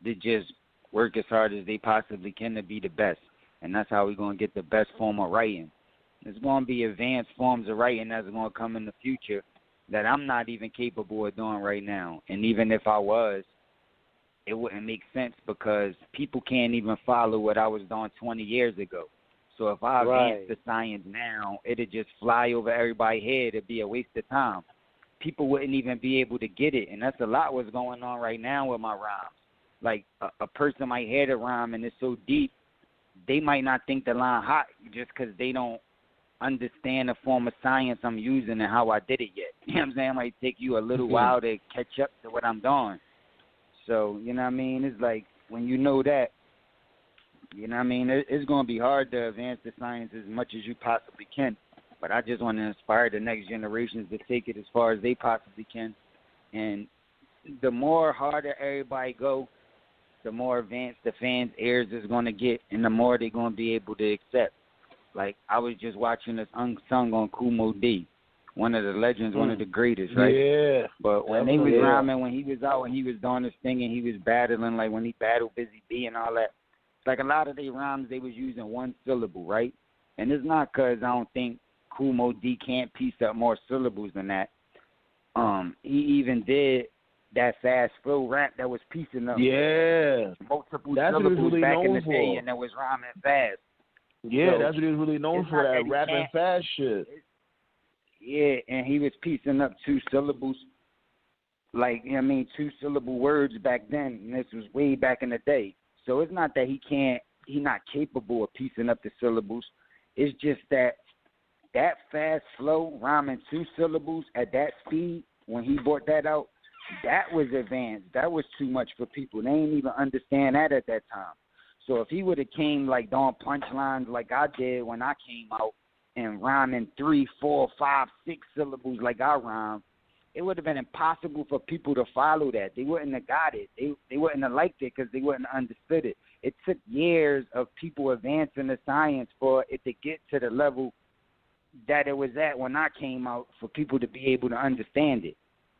to just work as hard as they possibly can to be the best. And that's how we're going to get the best form of writing. There's going to be advanced forms of writing that's going to come in the future that I'm not even capable of doing right now. And even if I was, it wouldn't make sense because people can't even follow what I was doing 20 years ago. So if I advance the science now, it'd just fly over everybody's head. It'd be a waste of time. People wouldn't even be able to get it. And that's a lot what's going on right now with my rhymes. Like a person might hear the rhyme and it's so deep, they might not think the line hot just because they don't understand the form of science I'm using and how I did it yet. You know what I'm saying? It might take you a little while to catch up to what I'm doing. So, you know what I mean? It's like when you know that, you know what I mean? It's going to be hard to advance the science as much as you possibly can. But I just want to inspire the next generations to take it as far as they possibly can. And the more harder everybody go, the more advanced the fans' ears is going to get, and the more they're going to be able to accept. Like, I was just watching this Unsung on Kumo D, one of the legends, one of the greatest, right? Yeah. But when they was rhyming, when he was out and he was doing his thing and he was battling, like when he battled Busy B and all that, like a lot of their rhymes, they was using one syllable, right? And it's not because I don't think Kumo D can't piece up more syllables than that. He even did that fast flow rap that was piecing up multiple syllables really back in the for. day, and that was rhyming fast. Yeah, so that's what he was really known for, that rapping fast shit. Yeah, and he was piecing up 2 syllables, like, you know what I mean, 2-syllable words back then, and this was way back in the day. So it's not that he's not capable of piecing up the syllables. It's just that fast flow, rhyming 2 syllables at that speed, when he brought that out, that was advanced. That was too much for people. They didn't even understand that at that time. So if he would have came like doing punchlines like I did when I came out and rhyming 3, 4, 5, 6 syllables like I rhyme, it would have been impossible for people to follow that. They wouldn't have got it. They wouldn't have liked it because they wouldn't have understood it. It took years of people advancing the science for it to get to the level that it was at when I came out for people to be able to understand it.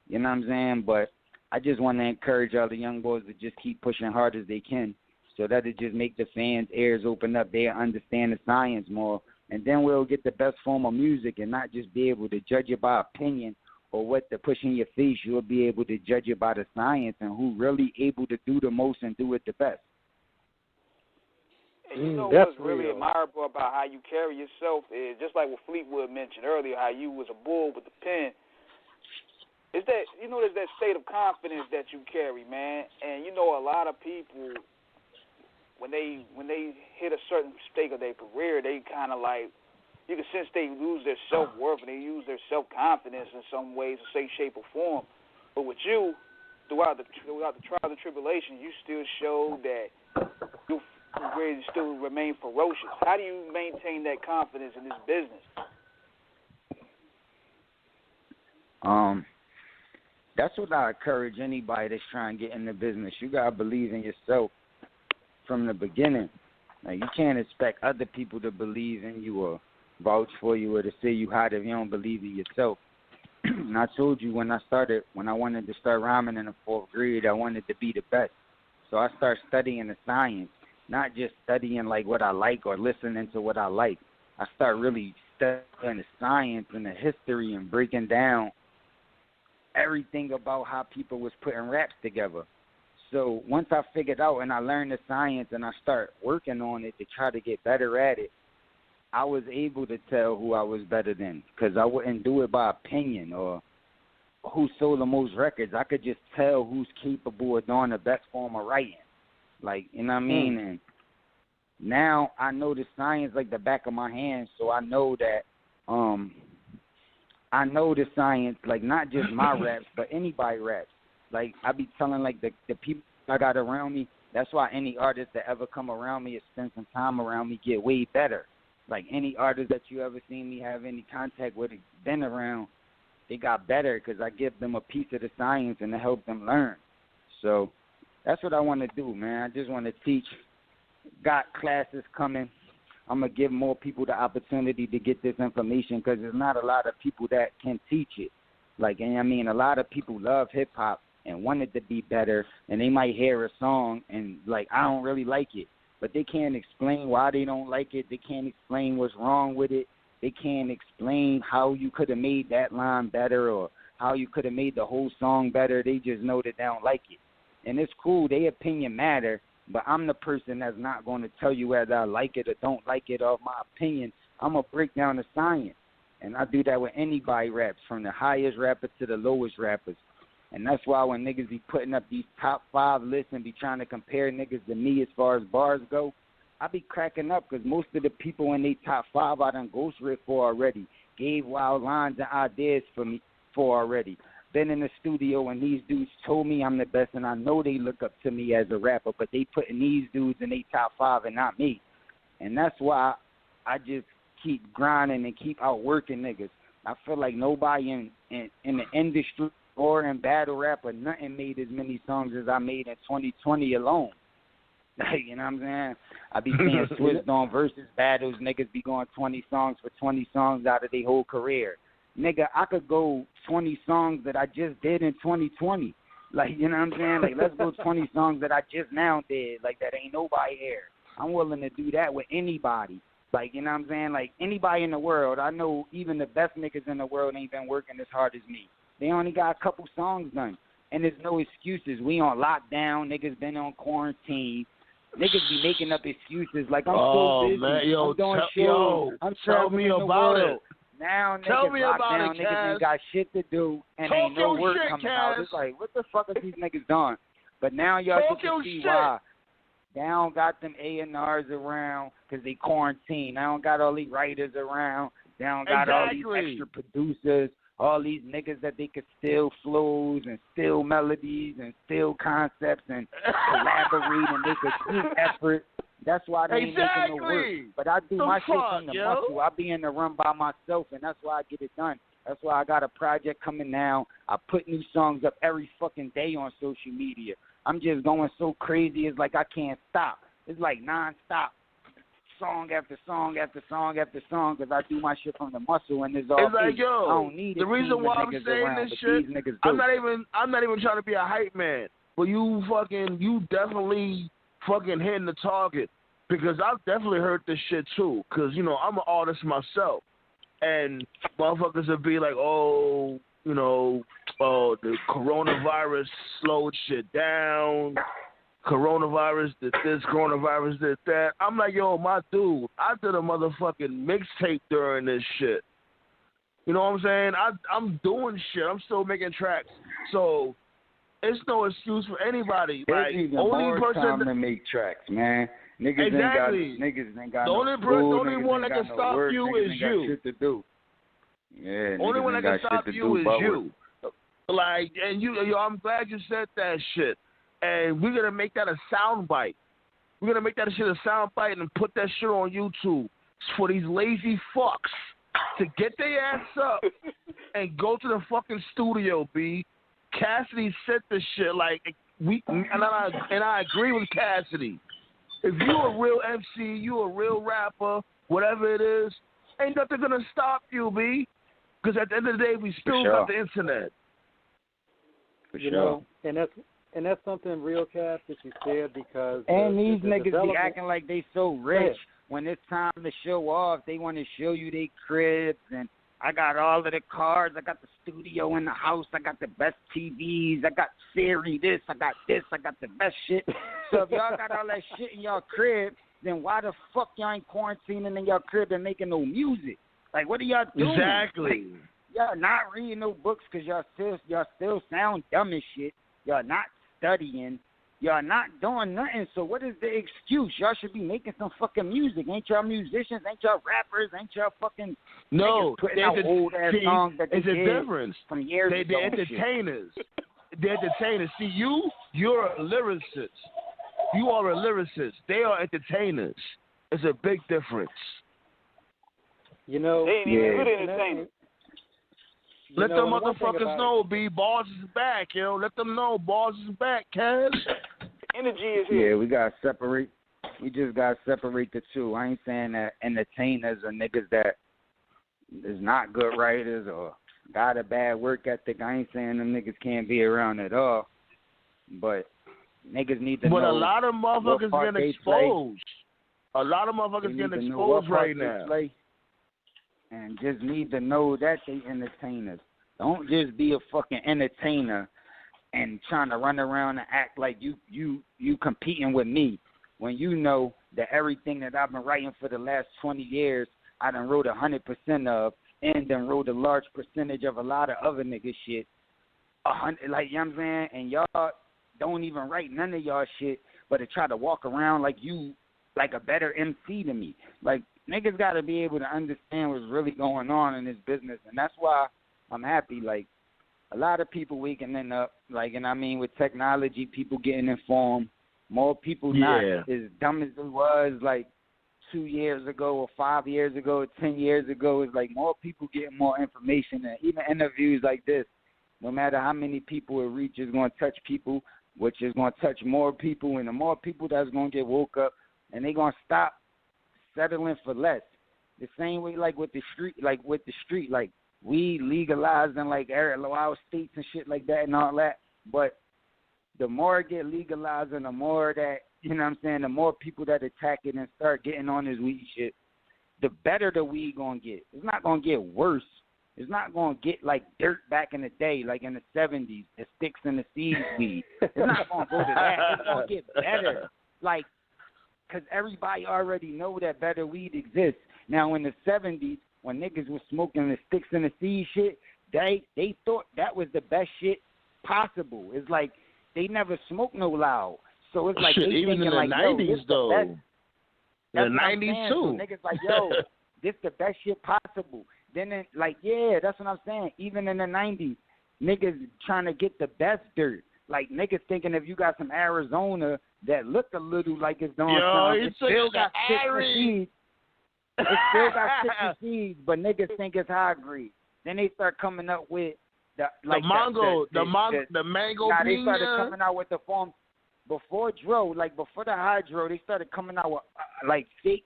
You know what I'm saying? But I just want to encourage all the young boys to just keep pushing hard as they can so that it just make the fans' ears open up. They understand the science more. And then we'll get the best form of music and not just be able to judge it by opinion or what to push in your face. You'll be able to judge it by the science and who really able to do the most and do it the best. And you know That's what's really real. admirable about how you carry yourself is just like what Fleetwood mentioned earlier, how you was a bull with the pen. Is that there's that state of confidence that you carry, man. And you know a lot of people when they hit a certain stage of their career, they kind of like you can sense they lose their self-worth and they lose their self-confidence in some ways, say, shape, or form. But with you, throughout the trials and tribulations, you still show that you really still remain ferocious. How do you maintain that confidence in this business? That's what I encourage anybody that's trying to get in the business. You gotta believe in yourself from the beginning. Like, you can't expect other people to believe in you or vouch for you or to say you hot if you don't believe in yourself. And I told you when I wanted to start rhyming in the 4th grade, I wanted to be the best. So I started studying the science, not just studying like what I like or listening to what I like. I started really studying the science and the history and breaking down everything about how people was putting raps together. So once I figured out and I learned the science and I started working on it to try to get better at it, I was able to tell who I was better than, because I wouldn't do it by opinion or who sold the most records. I could just tell who's capable of doing the best form of writing. Like, you know what I mean? And now I know the science like the back of my hand, so I know that I know the science, like not just my raps, but anybody raps. Like, I be telling, like, the people I got around me, that's why any artist that ever come around me or spend some time around me get way better. Like, any artist that you ever seen me have any contact with, been around, they got better because I give them a piece of the science and to help them learn. So that's what I want to do, man. I just want to teach. Got classes coming. I'm going to give more people the opportunity to get this information because there's not a lot of people that can teach it. Like, and I mean, a lot of people love hip-hop and want it to be better, and they might hear a song and, like, I don't really like it. But they can't explain why they don't like it. They can't explain what's wrong with it. They can't explain how you could have made that line better or how you could have made the whole song better. They just know that they don't like it. And it's cool. Their opinion matter. But I'm the person that's not going to tell you whether I like it or don't like it or my opinion. I'm going to break down the science. And I do that with anybody raps, from the highest rapper to the lowest rappers. And that's why when niggas be putting up these top 5 lists and be trying to compare niggas to me as far as bars go, I be cracking up because most of the people in they top 5 I done ghost ripped for already, gave wild lines and ideas for already. Been in the studio and these dudes told me I'm the best, and I know they look up to me as a rapper, but they putting these dudes in their top 5 and not me. And that's why I just keep grinding and keep outworking niggas. I feel like nobody in the industry or in battle rap or nothing made as many songs as I made in 2020 alone. Like, you know what I'm saying? I be seeing switched on versus battles. Niggas be going 20 songs for 20 songs out of their whole career. Nigga, I could go 20 songs that I just did in 2020. Like, you know what I'm saying? Like, let's go 20 songs that I just now did. Like, that ain't nobody here. I'm willing to do that with anybody. Like, you know what I'm saying? Like, anybody in the world. I know even the best niggas in the world ain't been working as hard as me. They only got a couple songs done. And there's no excuses. We on lockdown. Niggas been on quarantine. Niggas be making up excuses like I'm so busy. Man, yo, I'm doing shows. I'm tell me about it. Now tell niggas me locked about down. it, niggas ain't got shit to do and Talk ain't no your work shit, coming Cass. out. It's like, what the fuck is these niggas doing? But now y'all Talk get to your see shit. why. They don't got them A&Rs around because they quarantine. They don't got all these writers around. They don't got all these extra producers. All these niggas that they could steal flows and steal melodies and steal concepts and collaborate and make a group effort. That's why they ain't making no work. But I do my shit from the muscle. I be in the run by myself, and that's why I get it done. That's why I got a project coming now. I put new songs up every fucking day on social media. I'm just going so crazy. It's like I can't stop. It's like nonstop. Song after song after song after song, because I do my shit from the muscle, and it's all. It's like, yo, I don't need the reason why I'm saying around, this shit, I'm not even trying to be a hype man, but you definitely fucking hitting the target, because I've definitely heard this shit too, because, you know, I'm an artist myself, and motherfuckers would be like, oh, you know, the coronavirus slowed shit down, coronavirus did this, coronavirus did that. I'm like, yo, my dude, I did a motherfucking mixtape during this shit. You know what I'm saying? I'm doing shit. I'm still making tracks. So it's no excuse for anybody. There's like even only more person time to make tracks, man. Niggas exactly. ain't got the no only school, the only one that can stop work, you is ain't you. got shit to do. Yeah, only one that can stop you is you. Work. Like, and yo, I'm glad you said that shit. And we're gonna make that a sound bite. We're gonna make that shit a sound bite and put that shit on YouTube for these lazy fucks to get their ass up and go to the fucking studio. B. Cassidy said this shit like I agree with Cassidy. If you a real MC, you a real rapper, whatever it is, ain't nothing gonna stop you, B. Because at the end of the day, we still got the internet. For you sure. know, and that's something real, Cass, that you said because and these the niggas be acting like they so rich. When it's time to show off, they want to show you they cribs and I got all of the cars. I got the studio in the house. I got the best TVs. I got Siri this. I got this. I got the best shit. So if y'all got all that shit in y'all crib, then why the fuck y'all ain't quarantining in y'all crib and making no music? Like, what are y'all doing? Exactly. Like, y'all not reading no books because y'all still sound dumb as shit. Y'all not studying. Y'all not doing nothing. So what is the excuse? Y'all should be making some fucking music. Ain't y'all musicians? Ain't y'all rappers? Ain't y'all fucking putting out old ass songs that they did difference. From years ago? They're entertainers. They're entertainers. See, you're a lyricist. You are a lyricist. They are entertainers. It's a big difference. You know, they ain't even good entertainers. Let them motherfuckers know, B. Bars is back, yo. Let them know Bars is back, Cass. Energy is here. Yeah, we gotta separate. We just gotta separate the two. I ain't saying that entertainers are niggas that is not good writers or got a bad work ethic. I ain't saying them niggas can't be around at all. But niggas need to know. But a lot of motherfuckers getting exposed. A lot of motherfuckers getting exposed right now. And just need to know that they entertainers. Don't just be a fucking entertainer and trying to run around and act like you competing with me when you know that everything that I've been writing for the last 20 years I done wrote 100% of and then wrote a large percentage of a lot of other nigga shit. 100, like, you know what I'm saying? And y'all don't even write none of y'all shit, but to try to walk around like you like a better MC than me. Like, niggas got to be able to understand what's really going on in this business, and that's why I'm happy. Like, a lot of people waking up, like, and I mean, with technology, people getting informed. More people not as dumb as it was, like, 2 years ago or 5 years ago or 10 years ago. It's like more people getting more information, and even interviews like this, no matter how many people it reaches, going to touch people, which is going to touch more people, and the more people that's going to get woke up, and they going to stop settling for less. The same way like with the street, like we legalized in like a lot of states and shit like that and all that. But the more it get legalized and the more that, you know what I'm saying, the more people that attack it and start getting on this weed shit, the better the weed gonna get. It's not gonna get worse. It's not gonna get like dirt back in the day, like in the 70s, the sticks and the seeds weed. It's not gonna go to that. It's gonna get better. Like, because everybody already know that better weed exists. Now, in the 70s, when niggas was smoking the sticks and the seed shit, they thought that was the best shit possible. It's like they never smoked no loud. So it's like shit, they even thinking in the like, 90s, though. The the 90s, too. So niggas like, yo, this the best shit possible. Then, like, yeah, that's what I'm saying. Even in the 90s, niggas trying to get the best dirt. Like, niggas thinking if you got some Arizona that look a little like it's doing something, it still got sticks and seeds. It still got sticks and seeds, but niggas think it's high grade. Then they start coming up with the mango piña. They started coming out with the form before Dro, like before the hydro. They started coming out with like fake.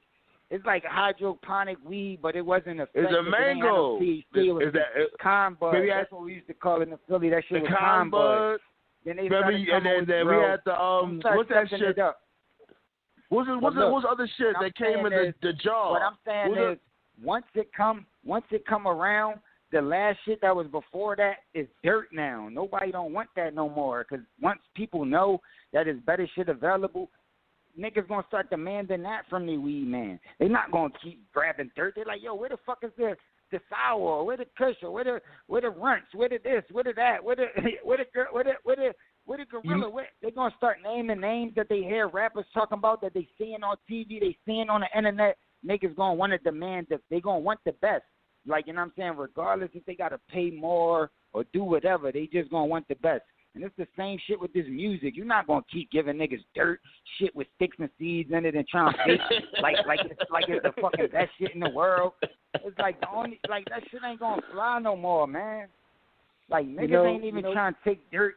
It's like hydroponic weed, but it wasn't effective. It's a mango. It was con bud. That's what we used to call it in the Philly. That shit was con bud. Then they started coming with then we had the what's that shit? What's the other shit that came in the jar? What I'm saying is, once it come around, the last shit that was before that is dirt now. Nobody don't want that no more. Because once people know that there's better shit available, niggas gonna start demanding that from the weed man. They not gonna keep grabbing dirt. They're like, yo, where the fuck is the sour? Where the kush? Where the runts? Where the this? Where the that? Where the gorilla? They gonna start naming names that they hear rappers talking about, that they seeing on TV, they seeing on the internet. Niggas gonna want to demand that they gonna want the best. Like, you know what I'm saying? Regardless if they gotta pay more or do whatever, they just gonna want the best. And it's the same shit with this music. You're not gonna keep giving niggas dirt shit with sticks and seeds in it and trying to fake like it's the fucking best shit in the world. It's like the only that shit ain't gonna fly no more, man. Like niggas ain't even trying to take dirt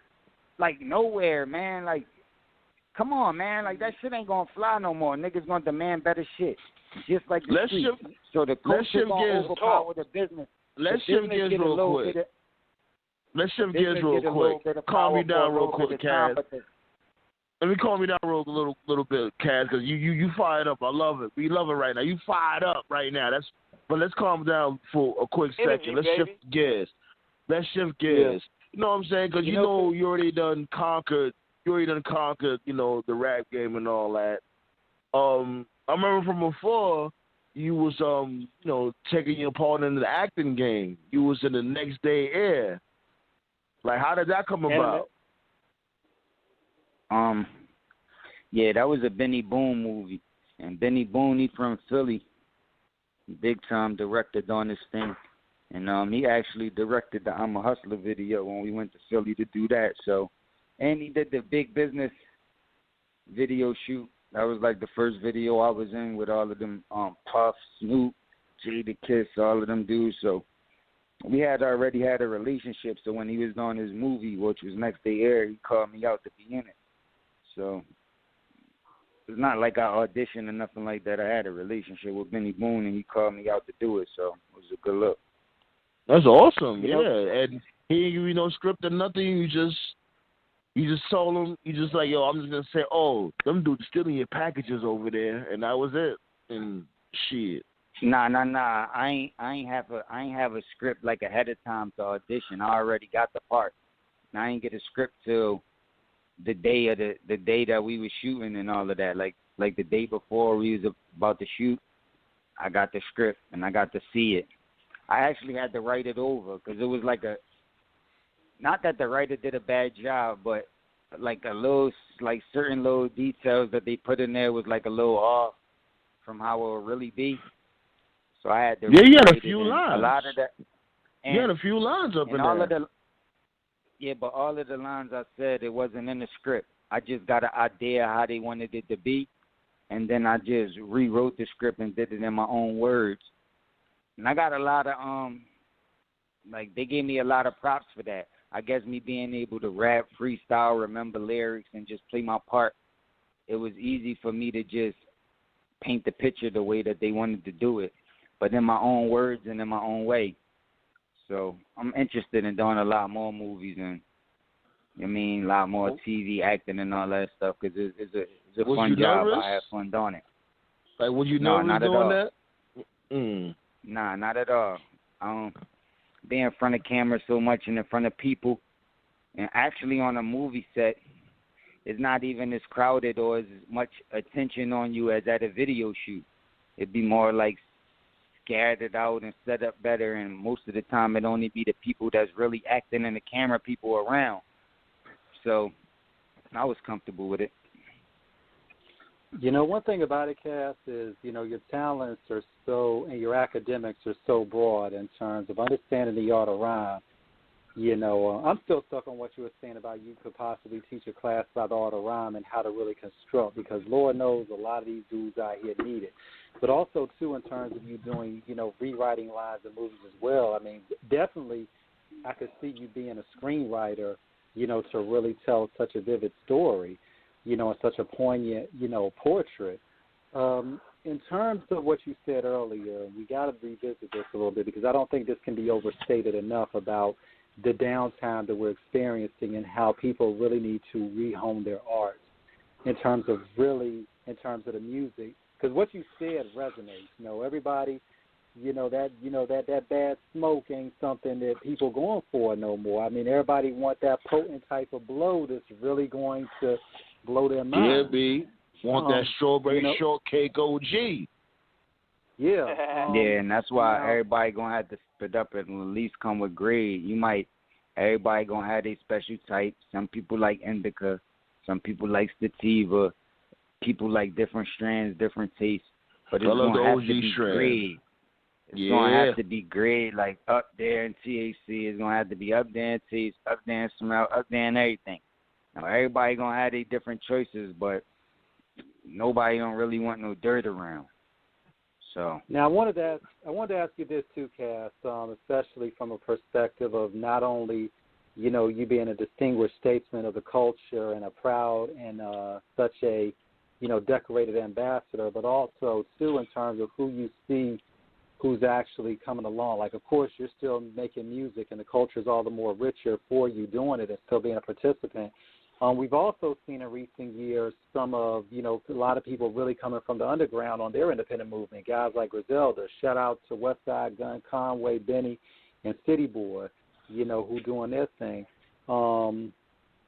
like nowhere, man. Like, come on, man. Like that shit ain't gonna fly no more. Niggas gonna demand better shit. Just like the street. So the culture gonna overpower the business. Let's shift gears real quick. Let's shift gears real quick. Calm me down real quick, Cass. Let me calm you down little bit, Cass, because you fired up. I love it. We love it right now. You fired up right now. But let's calm down for a quick second. Let's shift gears. Yeah. You know what I'm saying? Because you already done conquered. The rap game and all that. I remember from before you was taking your part in the acting game. You was in the Next Day Air. Like, how did that come about? Yeah, that was a Benny Boone movie, and Benny Boone, he from Philly, big time director on this thing, and he actually directed the I'm a Hustler video when we went to Philly to do that. So, and he did the Big Business video shoot. That was like the first video I was in with all of them, Puff, Snoop, Jadakiss, all of them dudes. So we had already had a relationship. So when he was on his movie, which was Next Day Air, he called me out to be in it. So it's not like I auditioned or nothing like that. I had a relationship with Benny Boone, and he called me out to do it. So it was a good look. That's awesome. And he didn't give you no script or nothing. You just told him, you just like, yo, I'm just going to say, oh, them dudes stealing your packages over there, and that was it. And shit. Nah. I ain't have a script like ahead of time to audition. I already got the part. And I ain't get a script till the day that we was shooting and all of that. Like the day before we was about to shoot, I got the script and I got to see it. I actually had to write it over because it was like not that the writer did a bad job, but like certain little details that they put in there was like a little off from how it would really be. So I had to. Yeah, you had a few lines. A lot of that. You had a few lines up in there. But all of the lines I said, it wasn't in the script. I just got an idea how they wanted it to be, and then I just rewrote the script and did it in my own words. And I got a lot of they gave me a lot of props for that. I guess me being able to rap, freestyle, remember lyrics, and just play my part, it was easy for me to just paint the picture the way that they wanted to do it, but in my own words and in my own way. So I'm interested in doing a lot more movies and, a lot more TV acting and all that stuff because it's a fun job. Nervous? I have fun doing it. Like, was you nervous doing that? Nah, not at all. Be in front of camera so much and in front of people, and actually on a movie set, it's not even as crowded or as much attention on you as at a video shoot. It'd be more like scattered out and set up better, and most of the time it'd only be the people that's really acting and the camera people around. So I was comfortable with it. One thing about it, Cass, is, your talents are and your academics are so broad in terms of understanding the art of rhyme. I'm still stuck on what you were saying about you could possibly teach a class about the art of rhyme and how to really construct, because Lord knows a lot of these dudes out here need it. But also, too, in terms of you doing, rewriting lines in movies as well, definitely I could see you being a screenwriter, to really tell such a vivid story, and such a poignant, portrait. In terms of what you said earlier, we got to revisit this a little bit because I don't think this can be overstated enough about the downtime that we're experiencing and how people really need to rehome their art in terms of the music. Because what you said resonates. Everybody that bad smoke ain't something that people going for no more. I mean, everybody want that potent type of blow that's really going to blow their mind. Yeah, B. Want that strawberry shortcake OG. Yeah. Yeah, and that's why everybody gonna have to split up and at least come with grade. Everybody gonna have their special type. Some people like indica, some people like sativa, people like different strands, different tastes. But it's gonna have to be grade. It's gonna have to be grade, like up there in THC. It's gonna have to be up there in taste, up there in smell, up there in everything. Now everybody gonna have their different choices, but nobody don't really want no dirt around. So now I wanted to ask you this too, Cass, especially from a perspective of not only, you being a distinguished statesman of the culture and a proud and such a, decorated ambassador, but also too in terms of who you see who's actually coming along. Like, of course, you're still making music, and the culture is all the more richer for you doing it and still being a participant. We've also seen in recent years some of, a lot of people really coming from the underground on their independent movement, guys like Griselda. Shout out to Westside Gun, Conway, Benny, and City Boy, who doing their thing.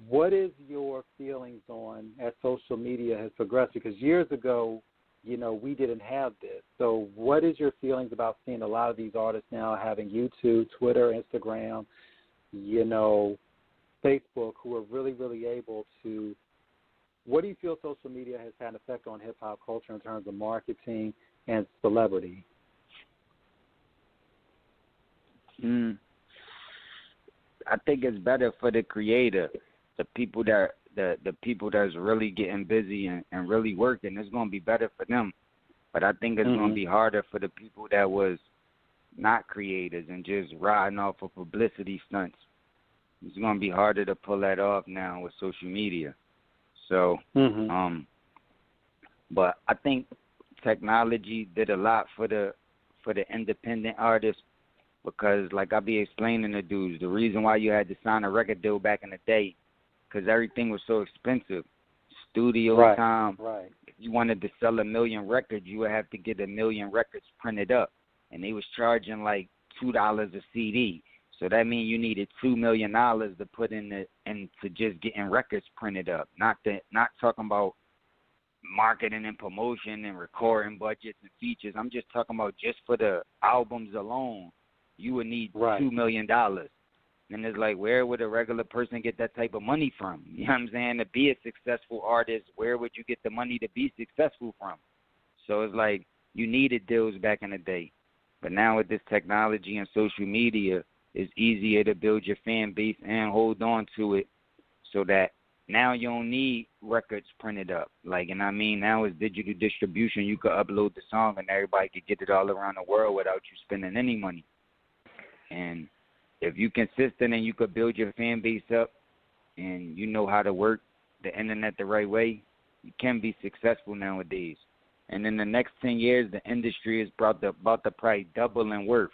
What is your feelings on as social media has progressed? Because years ago, we didn't have this. So what is your feelings about seeing a lot of these artists now having YouTube, Twitter, Instagram, Facebook, who are really, really able to – what do you feel social media has had an effect on hip-hop culture in terms of marketing and celebrity? I think it's better for the creator, the people that's really getting busy and really working. It's going to be better for them. But I think it's going to be harder for the people that was not creators and just riding off of publicity stunts. It's going to be harder to pull that off now with social media. So, but I think technology did a lot for the independent artists because, like I be explaining to dudes, the reason why you had to sign a record deal back in the day, because everything was so expensive. Studio time. Right. If you wanted to sell 1 million records, you would have to get 1 million records printed up, and they was charging like $2 a CD. So that means you needed $2 million to put into just getting records printed up. Not talking about marketing and promotion and recording budgets and features. I'm just talking about just for the albums alone, you would need $2 million. And it's like, where would a regular person get that type of money from? You know what I'm saying? To be a successful artist, where would you get the money to be successful from? So it's like you needed deals back in the day. But now with this technology and social media, it's easier to build your fan base and hold on to it so that now you don't need records printed up. Like, and I mean, now it's digital distribution. You could upload the song and everybody could get it all around the world without you spending any money. And if you're consistent and you could build your fan base up and you know how to work the internet the right way, you can be successful nowadays. And in the next 10 years, the industry is about to probably double in worth.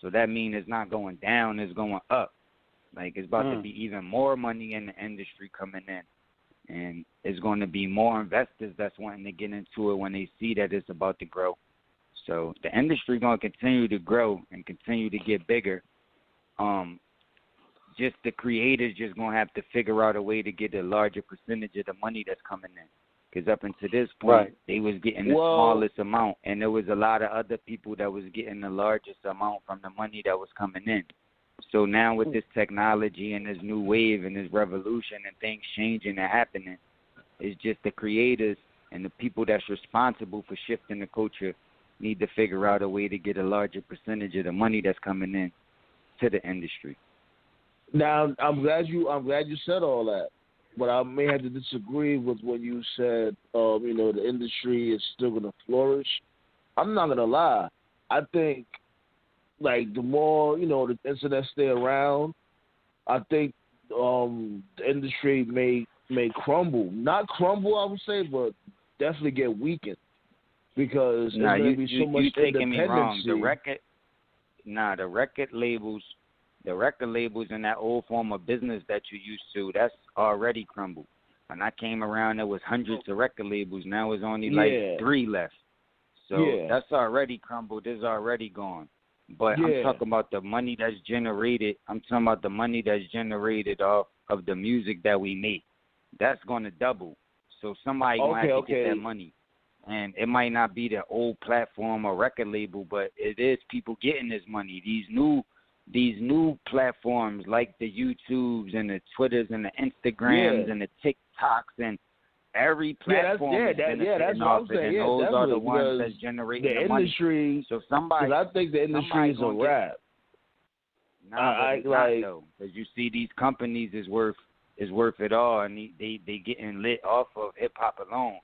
So that means it's not going down, it's going up. Like, it's about to be even more money in the industry coming in. And it's going to be more investors that's wanting to get into it when they see that it's about to grow. So the industry going to continue to grow and continue to get bigger. Just the creators just going to have to figure out a way to get a larger percentage of the money that's coming in. Because up until this point, they was getting the smallest amount, and there was a lot of other people that was getting the largest amount from the money that was coming in. So now with this technology and this new wave and this revolution and things changing and happening, it's just the creators and the people that's responsible for shifting the culture need to figure out a way to get a larger percentage of the money that's coming in to the industry. Now, I'm glad you said all that. But I may have to disagree with what you said, the industry is still going to flourish. I'm not going to lie. I think, like, the more, the internet stay around, I think the industry may crumble. Not crumble, I would say, but definitely get weakened. Because there's going to be so much independency. Taking me wrong. The record labels in that old form of business that you used to, that's already crumbled. When I came around, there was hundreds of record labels. Now it's only like 3 left. So that's already crumbled. It's already gone. But I'm talking about the money that's generated. I'm talking about the money that's generated off of the music that we make. That's going to double. So somebody going to have to get that money. And it might not be the old platform or record label, but it is people getting this money. These new platforms like the YouTubes and the Twitters and the Instagrams and the TikToks and every platform is benefiting off it, and those are the ones that's generating the industry. Money. So somebody, I think the industry is a wrap. Nah, though, because you see these companies is worth it all, and they getting lit off of hip hop alone.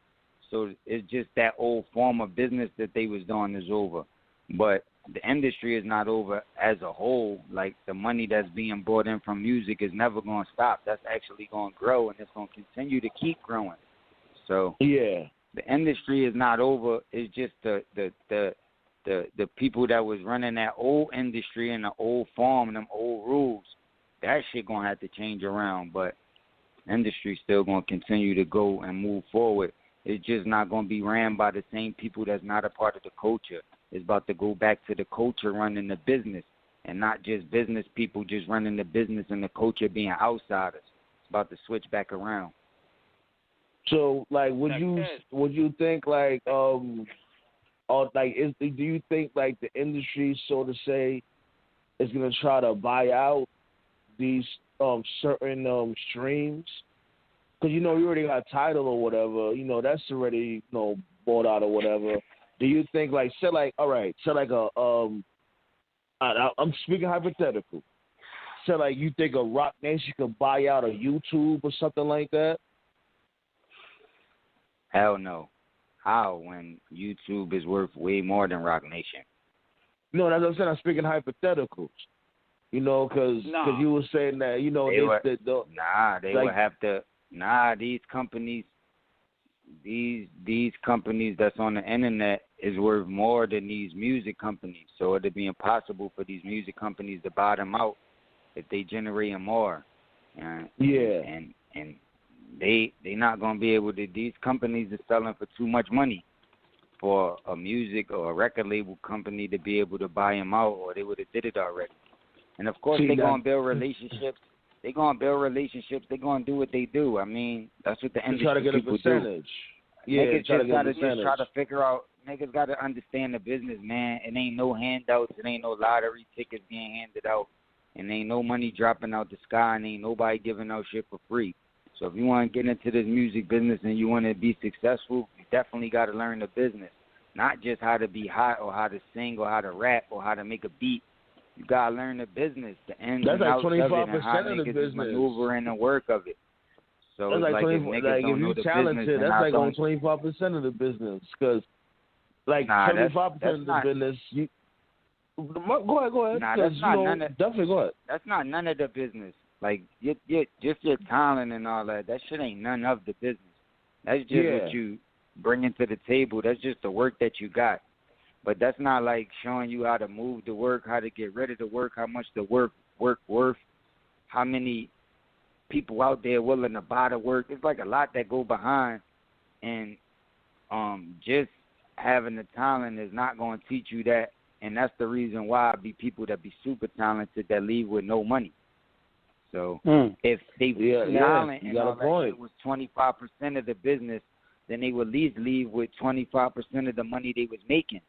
So it's just that old form of business that they was doing is over, but the industry is not over as a whole. Like the money that's being brought in from music is never going to stop. That's actually going to grow, and it's going to continue to keep growing. So the industry is not over. It's just the people that was running that old industry and the old form and them old rules. That shit gonna have to change around, but industry still gonna continue to go and move forward. It's just not gonna be ran by the same people that's not a part of the culture. It's about to go back to the culture running the business, and not just business people just running the business and the culture being outsiders. It's about to switch back around. So, like, would you think like do you think like the industry, so to say, is gonna try to buy out these certain streams? Because you already got Tidal or whatever. That's already bought out or whatever. Do you think like I'm speaking hypothetical. So like you think a Rock Nation could buy out a YouTube or something like that? Hell no. How when YouTube is worth way more than Rock Nation? No, that's what I'm saying. I'm speaking hypotheticals. Because you were saying that, they would have to. These companies that's on the internet is worth more than these music companies. So it'd be impossible for these music companies to buy them out if they generating more. And they not gonna be able to. These companies are selling for too much money for a music or a record label company to be able to buy them out, or they would have did it already. And of course, they're gonna build relationships. They're gonna do what they do. I mean, that's what the industry try to get people a percentage. Do. Niggas just try to figure out. Niggas got to understand the business, man. It ain't no handouts. It ain't no lottery tickets being handed out, and ain't no money dropping out the sky, and ain't nobody giving out shit for free. So if you want to get into this music business and you want to be successful, you definitely got to learn the business, not just how to be hot or how to sing or how to rap or how to make a beat. You got to learn the business, the ins and outs of it, and how niggas maneuver in the work of it. So that's it's like if niggas don't know the business, that's like on 25% of the business. Because, 75% of the business, you... Go ahead. Nah, that's not none of... Definitely go ahead. That's not none of the business. Like, just your talent and all that, that shit ain't none of the business. That's just what you bring into the table. That's just the work that you got. But that's not like showing you how to move the work, how to get rid of the work, how much the work worth, how many people out there willing to buy the work. It's like a lot that go behind, and just having the talent is not going to teach you that, and that's the reason why I be people that be super talented that leave with no money. So if they talent and all that shit was 25% of the business, then they would at least leave with 25% of the money they was making.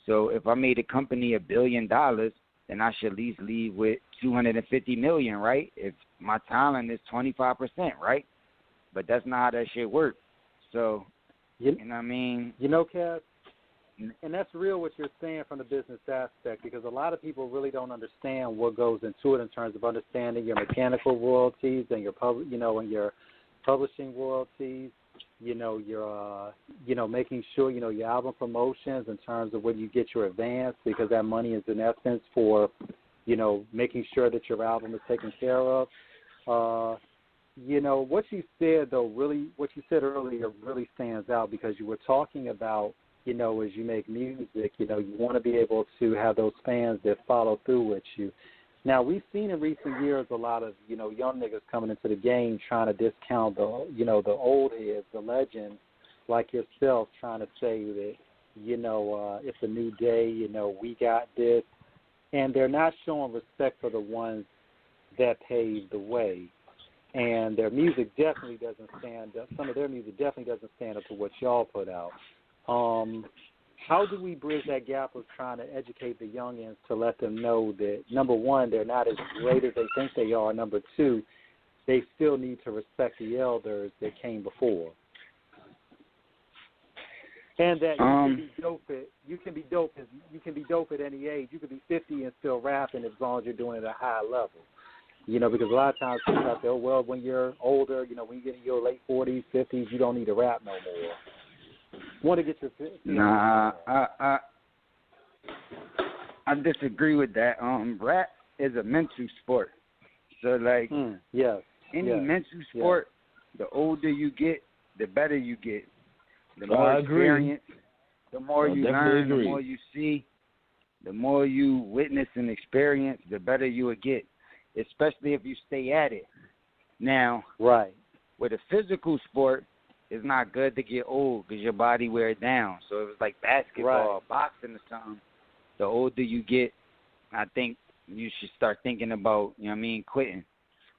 So if I made a company $1 billion, then I should at least leave with $250 million, right? If my talent is 25%, right? But that's not how that shit works. So, you know what I mean? Cass, and that's real what you're saying from the business aspect, because a lot of people really don't understand what goes into it in terms of understanding your mechanical royalties and your and your publishing royalties. Your making sure your album promotions in terms of when you get your advance, because that money is in essence for making sure that your album is taken care of. What you said though, what you said earlier really stands out, because you were talking about as you make music, you want to be able to have those fans that follow through with you. Now, we've seen in recent years a lot of, young niggas coming into the game trying to discount the old heads, the legends like yourself, trying to say that, it's a new day, we got this. And they're not showing respect for the ones that paved the way. And their music definitely doesn't stand up. Some of their music definitely doesn't stand up to what y'all put out. How do we bridge that gap of trying to educate the youngins to let them know that, number one, they're not as great as they think they are. Number two, they still need to respect the elders that came before. And that you can be dope at any age. You can be 50 and still rapping as long as you're doing it at a high level. Because a lot of times people out there, well, when you're older, when you get in your late 40s, 50s, you don't need to rap no more. Want to get your I disagree with that. Rap is a mental sport. So any mental sport, the older you get, the better you get. The more experience, the more you learn, the more you see, the more you witness and experience, the better you will get, especially if you stay at it. Now, with a physical sport, it's not good to get old because your body wears down. So it was like basketball or boxing or something. The older you get, I think you should start thinking about, quitting.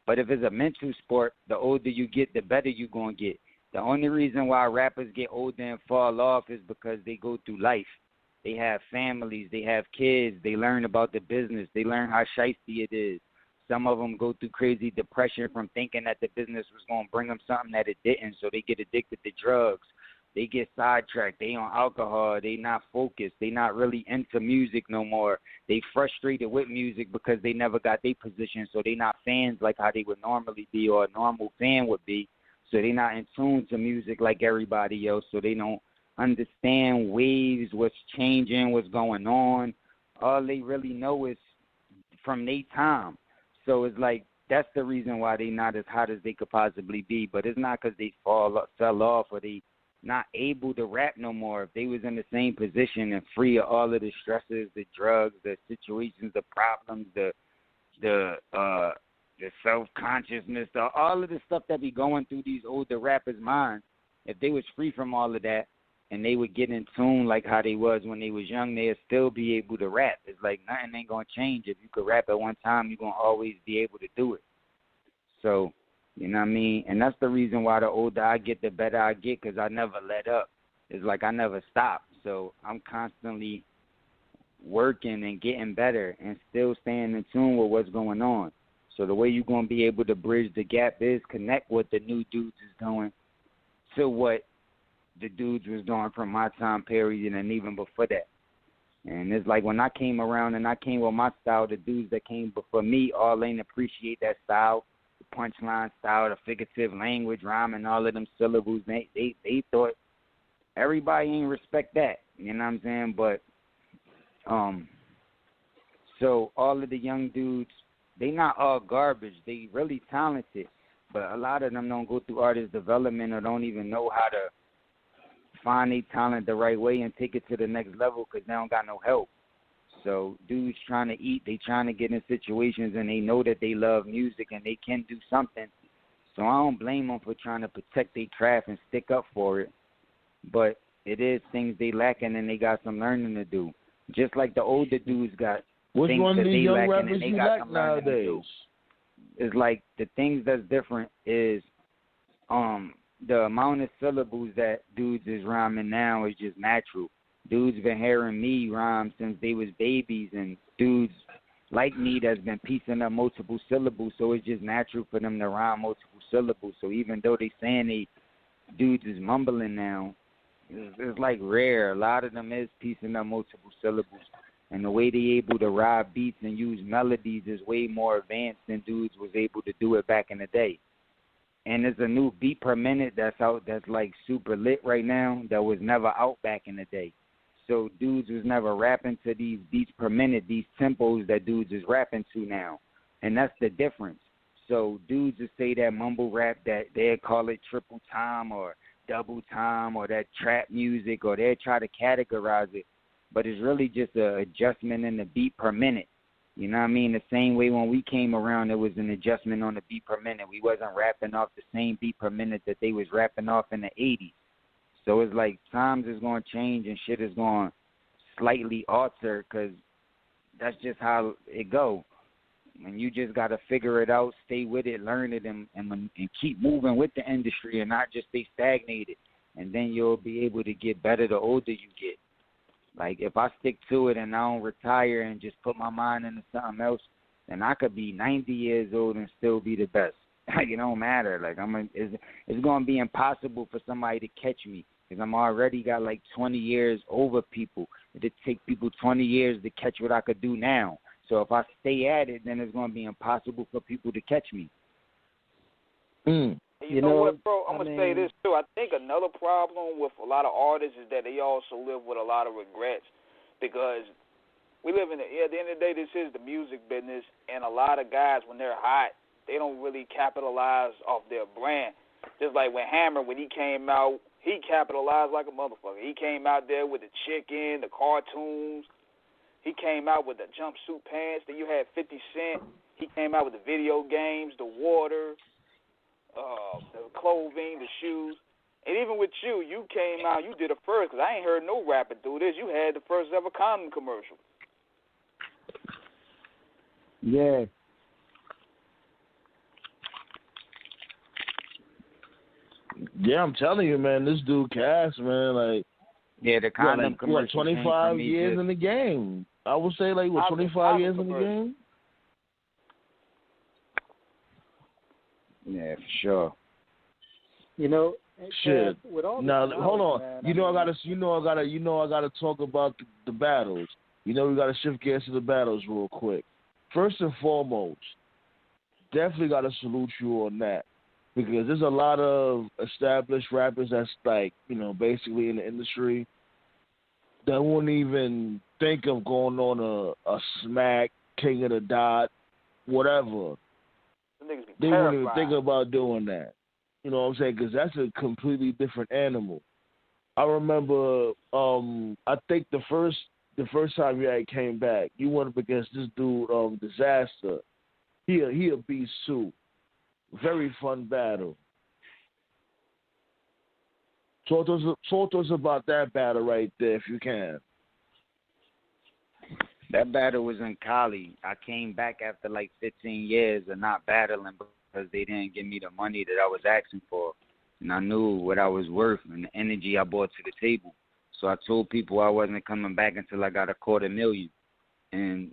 But if it's a mental sport, the older you get, the better you're going to get. The only reason why rappers get older and fall off is because they go through life. They have families, they have kids, they learn about the business, they learn how shiesty it is. Some of them go through crazy depression from thinking that the business was going to bring them something that it didn't, so they get addicted to drugs. They get sidetracked. They on alcohol. They not focused. They not really into music no more. They frustrated with music because they never got their position, so they not fans like how they would normally be or a normal fan would be. So they not in tune to music like everybody else, so they don't understand waves, what's changing, what's going on. All they really know is from their time. So it's like that's the reason why they not as hot as they could possibly be. But it's not because they fell off or they not able to rap no more. If they was in the same position and free of all of the stresses, the drugs, the situations, the problems, the self-consciousness, all of the stuff that be going through these older rappers' minds, if they was free from all of that and they would get in tune like how they was when they was young, they'd still be able to rap. It's like nothing ain't going to change. If you could rap at one time, you're going to always be able to do it. So, you know what I mean? And that's the reason why the older I get, the better I get, because I never let up. It's like I never stop. So I'm constantly working and getting better and still staying in tune with what's going on. So the way you're going to be able to bridge the gap is connect what the new dudes is doing to what the dudes was doing from my time period and even before that. And it's like when I came around and I came with my style, the dudes that came before me all ain't appreciate that style, the punchline style, the figurative language, rhyming, all of them syllables. They thought everybody ain't respect that. You know what I'm saying? But so all of the young dudes, they not all garbage. They really talented, but a lot of them don't go through artist development or don't even know how to find their talent the right way and take it to the next level because they don't got no help. So dudes trying to eat, they trying to get in situations and they know that they love music and they can do something. So I don't blame them for trying to protect their craft and stick up for it. But it is things they lacking and they got some learning to do. Just like the older dudes got Which things one that of these they young lacking rappers and they you got like some learning to nowadays? do. It's like the things that's different is the amount of syllables that dudes is rhyming now is just natural. Dudes been hearing me rhyme since they was babies, and dudes like me that's been piecing up multiple syllables, so it's just natural for them to rhyme multiple syllables. So even though they saying they dudes is mumbling now, it's like rare. A lot of them is piecing up multiple syllables. And the way they able to ride beats and use melodies is way more advanced than dudes was able to do it back in the day. And there's a new beat per minute that's out that's like super lit right now that was never out back in the day. So dudes was never rapping to these beats per minute, these tempos that dudes is rapping to now. And that's the difference. So dudes would say that mumble rap, that they'd call it triple time or double time or that trap music, or they'd try to categorize it. But it's really just an adjustment in the beat per minute. You know what I mean? The same way when we came around, it was an adjustment on the beat per minute. We wasn't rapping off the same beat per minute that they was rapping off in the 80s. So it's like times is going to change and shit is going to slightly alter because that's just how it go. And you just got to figure it out, stay with it, learn it, and keep moving with the industry and not just stay stagnated. And then you'll be able to get better the older you get. Like, if I stick to it and I don't retire and just put my mind into something else, then I could be 90 years old and still be the best. Like, it don't matter. Like, it's going to be impossible for somebody to catch me because I'm already got, like, 20 years over people. It'd take people 20 years to catch what I could do now. So if I stay at it, then it's going to be impossible for people to catch me. You know what, bro? I'm going to say this, too. I think another problem with a lot of artists is that they also live with a lot of regrets because we live at the end of the day, this is the music business, and a lot of guys, when they're hot, they don't really capitalize off their brand. Just like when Hammer, when he came out, he capitalized like a motherfucker. He came out there with the chicken, the cartoons. He came out with the jumpsuit pants. Then you had 50 Cent. He came out with the video games, the water, the clothing, the shoes. And even with you, you came out, you did it first, because I ain't heard no rapper do this. You had the first ever condom commercial. Yeah. Yeah, I'm telling you, man, this dude Cass, man, like, yeah, the condom commercial. 25 years in the game. I would say, like, 25 years in the game? Yeah, for sure. You know, shit. With all now, hold on. Man, I gotta talk about the battles. You know, we gotta shift gears to the battles real quick. First and foremost, definitely gotta salute you on that. Because there's a lot of established rappers that's like, you know, basically in the industry that wouldn't even think of going on a smack, King of the Dot, whatever. They wouldn't even think about doing that. You know what I'm saying? Because that's a completely different animal. I remember, I think the first time you had came back, you went up against this dude, Disaster. He a beast too. Very fun battle. Talk to us about that battle right there, if you can. That battle was in Cali. I came back after like 15 years of not battling because they didn't give me the money that I was asking for. And I knew what I was worth and the energy I brought to the table. So I told people I wasn't coming back until I got $250,000. And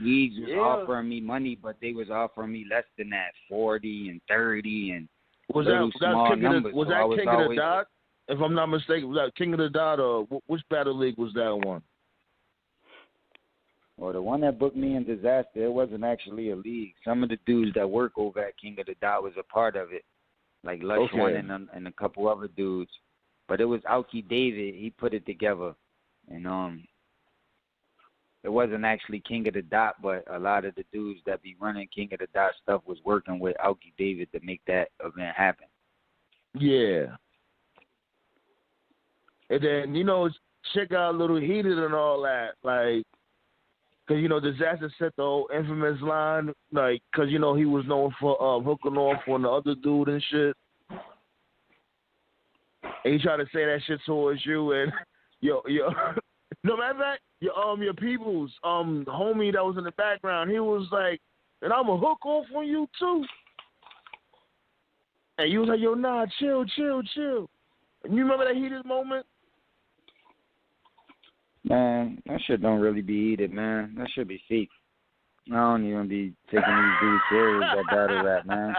leagues was offering me money, but they was offering me less than that, 40 and 30 and was little that small numbers. Was that King of the Dot? If I'm not mistaken, was that King of the Dot or which battle league was that one? Well, the one that booked me in Disaster, it wasn't actually a league. Some of the dudes that work over at King of the Dot was a part of it, like Lush One and a couple other dudes. But it was Alki David. He put it together, and it wasn't actually King of the Dot, but a lot of the dudes that be running King of the Dot stuff was working with Alki David to make that event happen. Yeah. And then, you know, shit got a little heated and all that, like, because, you know, Disaster set the whole infamous line, like, because, you know, he was known for hooking off on the other dude and shit. And he tried to say that shit towards you, and yo, no matter of fact, your people's homie that was in the background, he was like, and I'm a hook off on you too. And you was like, yo, nah, chill. And you remember that heated moment? Man, that shit don't really be heated, man. That should be fake. I don't even be taking these dudes serious that battle rap, man.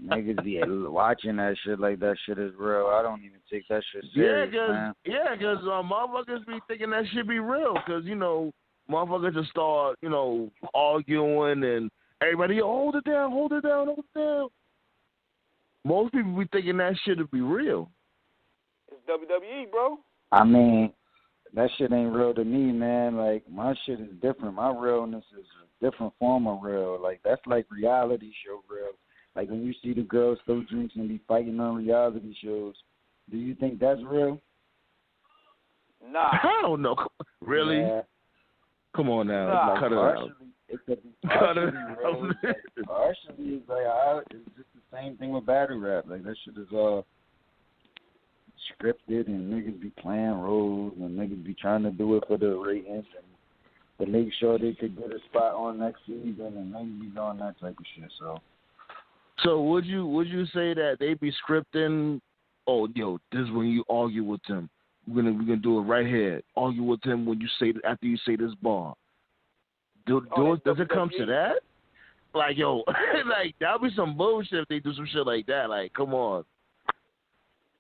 Niggas be watching that shit like that shit is real. I don't even take that shit serious, man. Yeah, because motherfuckers be thinking that shit be real. Because, you know, motherfuckers just start, you know, arguing and everybody, hold it down. Most people be thinking that shit would be real. It's WWE, bro. I mean, that shit ain't real to me, man. Like, my shit is different. My realness is a different form of real. Like, that's like reality show real. Like, when you see the girls throw drinks and be fighting on reality shows, do you think that's real? Nah. I don't know. Really? Yeah. Come on now. Nah. Cut it out. It could be partially real. Partially, it's like, it's just the same thing with battle rap. Like, that shit is scripted and niggas be playing roles and niggas be trying to do it for the ratings and to make sure they could get a spot on next season and niggas be doing that type of shit. So would you say that they be scripting? Oh, yo, this is when you argue with them. We're gonna do it right here. Argue with him when you say after you say this bar. Does it come to that? Like, yo, like that'll be some bullshit if they do some shit like that. Like, come on.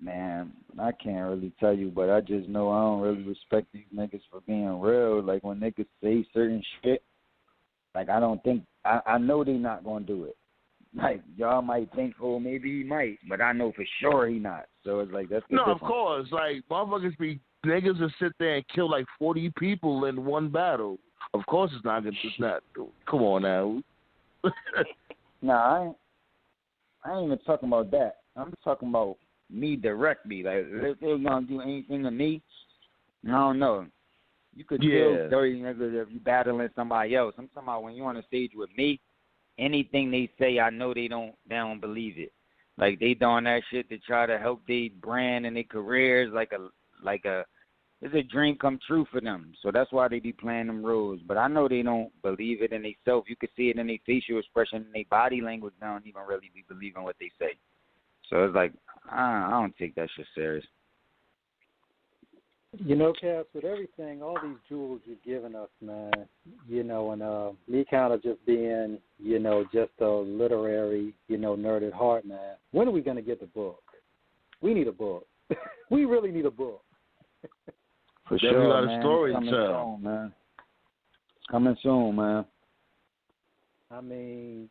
Man, I can't really tell you, but I just know I don't really respect these niggas for being real. Like when niggas say certain shit, like I know they not gonna do it. Like y'all might think, oh, maybe he might, but I know for sure he not. So it's like that's the difference. Of course. Like motherfuckers be niggas that sit there and kill like 40 people in one battle. Of course it's not. Come on now. Nah, I ain't even talking about that. I'm talking about me directly. Like if they're gonna do anything to me, I don't know. You could kill 30 niggas if you battling somebody else. I'm talking about when you on the stage with me. Anything they say, I know they don't believe it. Like they doing that shit to try to help their brand and their careers, it's a dream come true for them. So that's why they be playing them roles. But I know they don't believe it in themselves. You can see it in their facial expression, and their body language. They don't even really be believing what they say. So it's like I don't take that shit serious. You know, Cass, with everything, all these jewels you've given us, man, and me kind of just being, just a literary, nerd at heart, man, when are we going to get the book? We need a book. We really need a book. For sure, a lot man. of stories Coming tell. soon, man. Coming soon, man. I mean,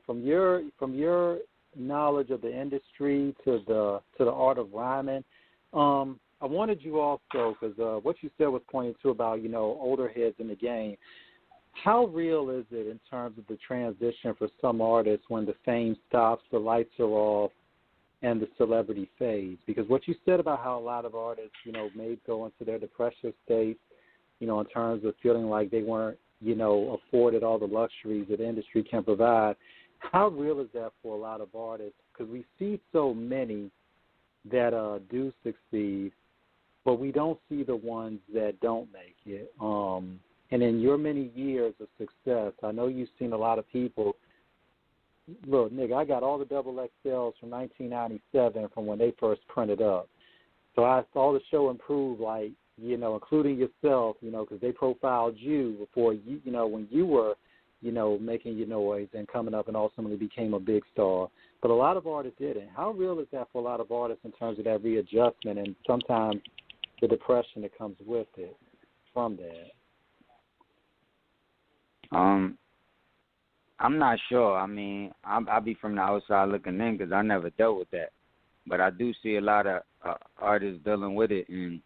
from your knowledge of the industry to the art of rhyming, I wanted you also, because what you said was pointing to about, older heads in the game. How real is it in terms of the transition for some artists when the fame stops, the lights are off, and the celebrity fades? Because what you said about how a lot of artists, may go into their depressive state, in terms of feeling like they weren't, afforded all the luxuries that the industry can provide, how real is that for a lot of artists? Because we see so many that do succeed, but we don't see the ones that don't make it. And in your many years of success, I know you've seen a lot of people. Look, nigga, I got all the double XLs from 1997 from when they first printed up. So I saw the show improve, like, including yourself, because they profiled you before you, when you were, making your noise and coming up and ultimately became a big star. But a lot of artists didn't. How real is that for a lot of artists in terms of that readjustment and sometimes the depression that comes with it from that? I'm not sure. I mean, I'll be from the outside looking in because I never dealt with that. But I do see a lot of artists dealing with it, and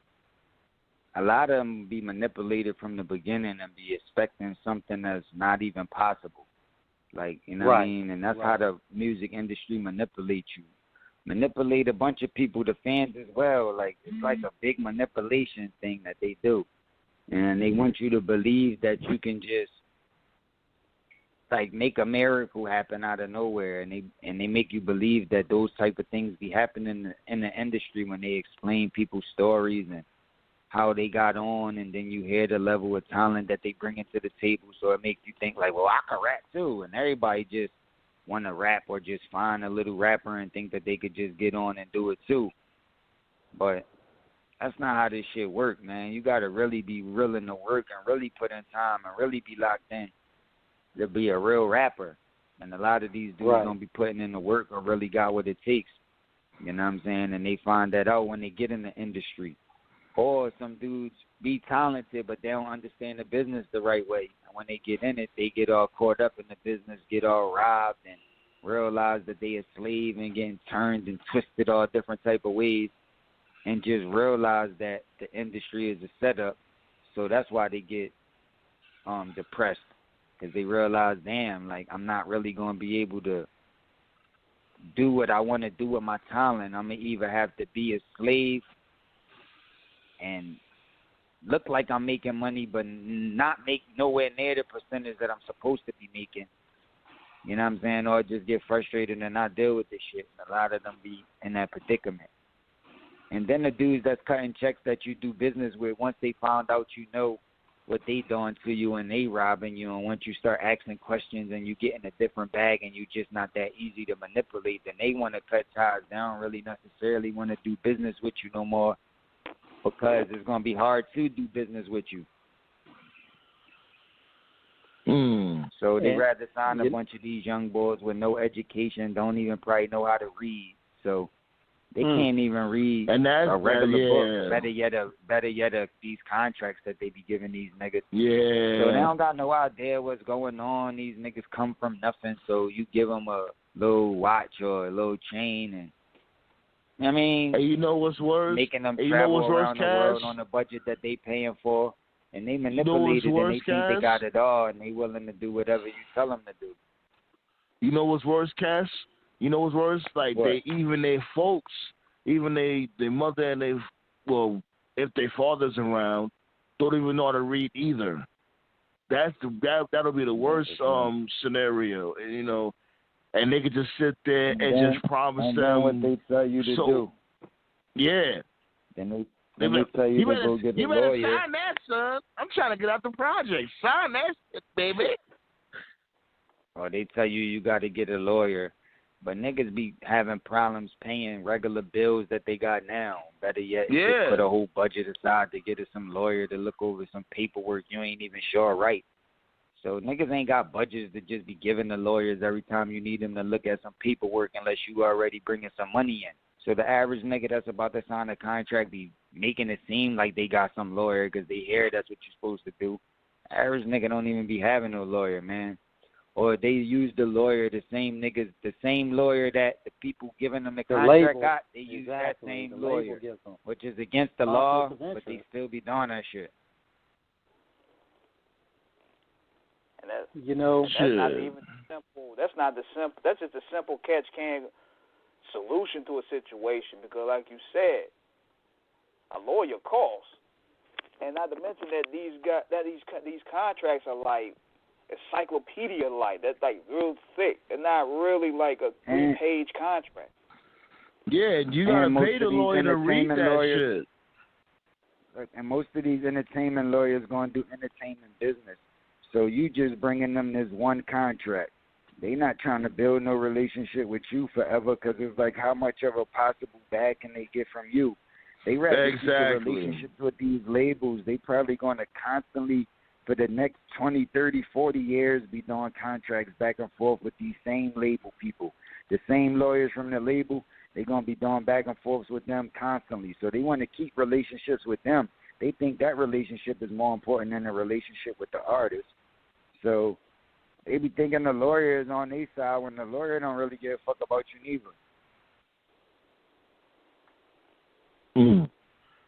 a lot of them be manipulated from the beginning and be expecting something that's not even possible. Like, what I mean? And that's how the music industry manipulates you. Manipulate a bunch of people, the fans as well. Like, it's like a big manipulation thing that they do. And they want you to believe that you can just, like, make a miracle happen out of nowhere. And they make you believe that those type of things be happening in the industry when they explain people's stories and how they got on, and then you hear the level of talent that they bring into the table. So it makes you think, like, well, I can rap too. And everybody just want to rap or just find a little rapper and think that they could just get on and do it too. But that's not how this shit work, man. You got to really be willing to work and really put in time and really be locked in to be a real rapper. And a lot of these dudes don't be putting in the work or really got what it takes. You know what I'm saying? And they find that out when they get in the industry. Or some dudes be talented, but they don't understand the business the right way. And when they get in it, they get all caught up in the business, get all robbed, and realize that they a slave and getting turned and twisted all different type of ways, and just realize that the industry is a setup. So that's why they get depressed, because they realize, damn, like, I'm not really going to be able to do what I want to do with my talent. I'm going to either have to be a slave and look like I'm making money, but not make nowhere near the percentage that I'm supposed to be making. You know what I'm saying? Or just get frustrated and not deal with this shit. And a lot of them be in that predicament. And then the dudes that's cutting checks that you do business with, once they found out you know what they doing to you and they robbing you, and once you start asking questions and you get in a different bag and you just not that easy to manipulate, then they want to cut ties. They don't really necessarily want to do business with you no more because it's going to be hard to do business with you. So they rather sign a bunch of these young boys with no education, don't even probably know how to read. So they can't even read a regular book. Better yet, these contracts that they be giving these niggas. Yeah. So they don't got no idea what's going on. These niggas come from nothing, so you give them a little watch or a little chain, and I mean, hey, you know what's worse? Making them travel around the world on the budget that they paying for, and they manipulate it, and they think they got it all, and they willing to do whatever you tell them to do. You know what's worse, Cass? You know what's worse? Like what? Their folks, even their mother and if their father's around, don't even know how to read either. That'll be the worst scenario, you know. And they could just sit there and just promise them what they tell you to do. Yeah. Then they tell you to go get a lawyer. You better sign that, son. I'm trying to get out the project. Sign that shit, baby. Or they tell you got to get a lawyer. But niggas be having problems paying regular bills that they got now. Better yet, just put a whole budget aside to get some lawyer to look over some paperwork you ain't even sure right. So niggas ain't got budgets to just be giving the lawyers every time you need them to look at some paperwork unless you already bringing some money in. So the average nigga that's about to sign a contract be making it seem like they got some lawyer because they hear that's what you're supposed to do. Average nigga don't even be having no lawyer, man. Or they use the lawyer, the same lawyer that the people giving them the contract got, they use that same lawyer, which is against the law, but they still be doing that shit. And that's not even simple. That's not the simple. That's just a simple catch-can solution to a situation because, like you said, a lawyer costs, and not to mention that these contracts are like encyclopedia like that's like real thick. They're not really like a 3-page contract. Yeah, you gotta pay the lawyer to read that shit. And most of these entertainment lawyers going to do entertainment business. So you just bringing them this one contract. They not trying to build no relationship with you forever because it's like how much of a possible bag can they get from you? They rather keep a relationship with these labels. They probably going to constantly, for the next 20, 30, 40 years, be doing contracts back and forth with these same label people. The same lawyers from the label, they're going to be doing back and forth with them constantly. So they want to keep relationships with them. They think that relationship is more important than the relationship with the artist. So they be thinking the lawyer is on their side when the lawyer don't really give a fuck about you neither.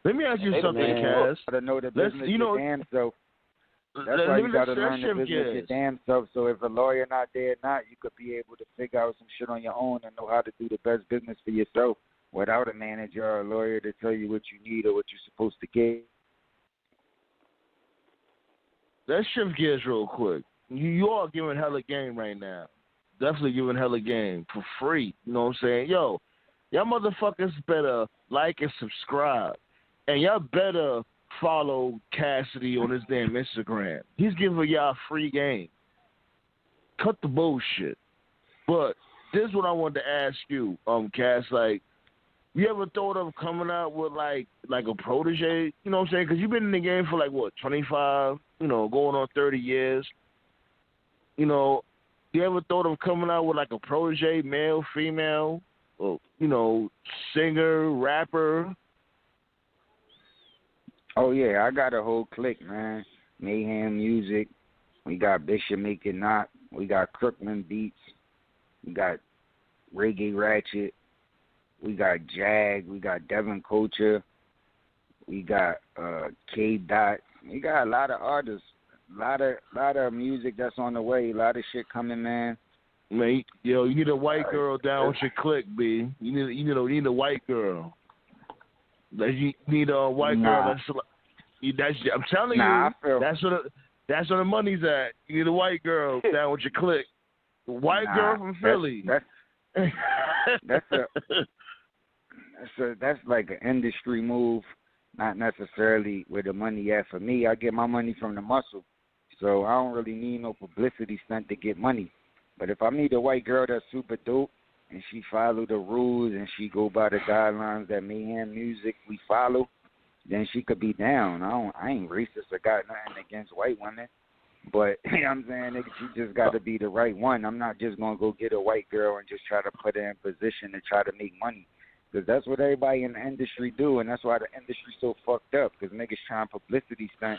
Let me ask you something, Cass. Gotta know the business your damn self. That's why you gotta learn the business your damn self. So if a lawyer not there, you could be able to figure out some shit on your own and know how to do the best business for yourself without a manager or a lawyer to tell you what you need or what you're supposed to get. Let's shift gears real quick. You all giving hella game right now. Definitely giving hella game for free. You know what I'm saying? Yo, y'all motherfuckers better like and subscribe. And y'all better follow Cassidy on his damn Instagram. He's giving y'all free game. Cut the bullshit. But this is what I wanted to ask you, Cass. Like, you ever thought of coming out with like a protege? You know what I'm saying? Because you've been in the game for 25, going on 30 years. You ever thought of coming out with like a protege, male, female, or, singer, rapper? Oh, yeah, I got a whole clique, man. Mayhem Music. We got Bishop Making Knot. We got Crookman Beats. We got Reggae Ratchet. We got Jag. We got Devin Culture. We got K. Dot. We got a lot of artists. A lot of music that's on the way. A lot of shit coming, man. Mate, you need a white girl down with your clique, B. You need a white girl. You need a white girl that's. I'm telling you, that's where the money's at. You need a white girl down with your clique. White girl from Philly. So that's like an industry move, not necessarily where the money at for me. I get my money from the muscle, so I don't really need no publicity stunt to get money. But if I meet a white girl that's super dope and she follow the rules and she go by the guidelines that Mayhem Music we follow, then she could be down. I ain't racist or got nothing against white women. But, you know what I'm saying, nigga, she just got to be the right one. I'm not just going to go get a white girl and just try to put her in position to try to make money. Because that's what everybody in the industry do, and that's why the industry's so fucked up. Because niggas trying publicity stunt,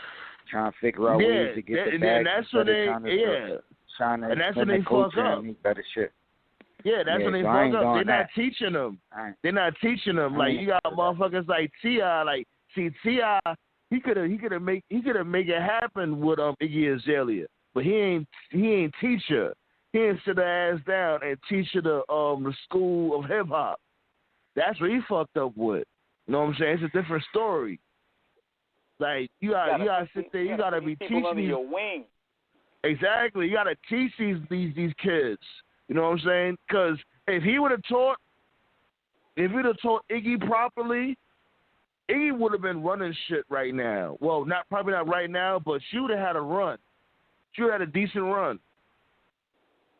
trying to figure out ways to get the bag. And that's when they, trying to and that's when they fuck up. And make better shit. Yeah, that's when they so fuck up. They're not teaching them. They're not teaching them. Like, you got motherfuckers like T.I. Like, see, T.I., he could have make it happen with Iggy Azalea, but he ain't teach her. He ain't sit her ass down and teach her the school of hip hop. That's what he fucked up with. You know what I'm saying? It's a different story. Like you gotta sit there. You gotta be teaching under your wing. Exactly. You gotta teach these kids. You know what I'm saying? Because if he'd have taught Iggy properly, Iggy would have been running shit right now. Well, probably not right now, but she would have had a run. She would have had a decent run.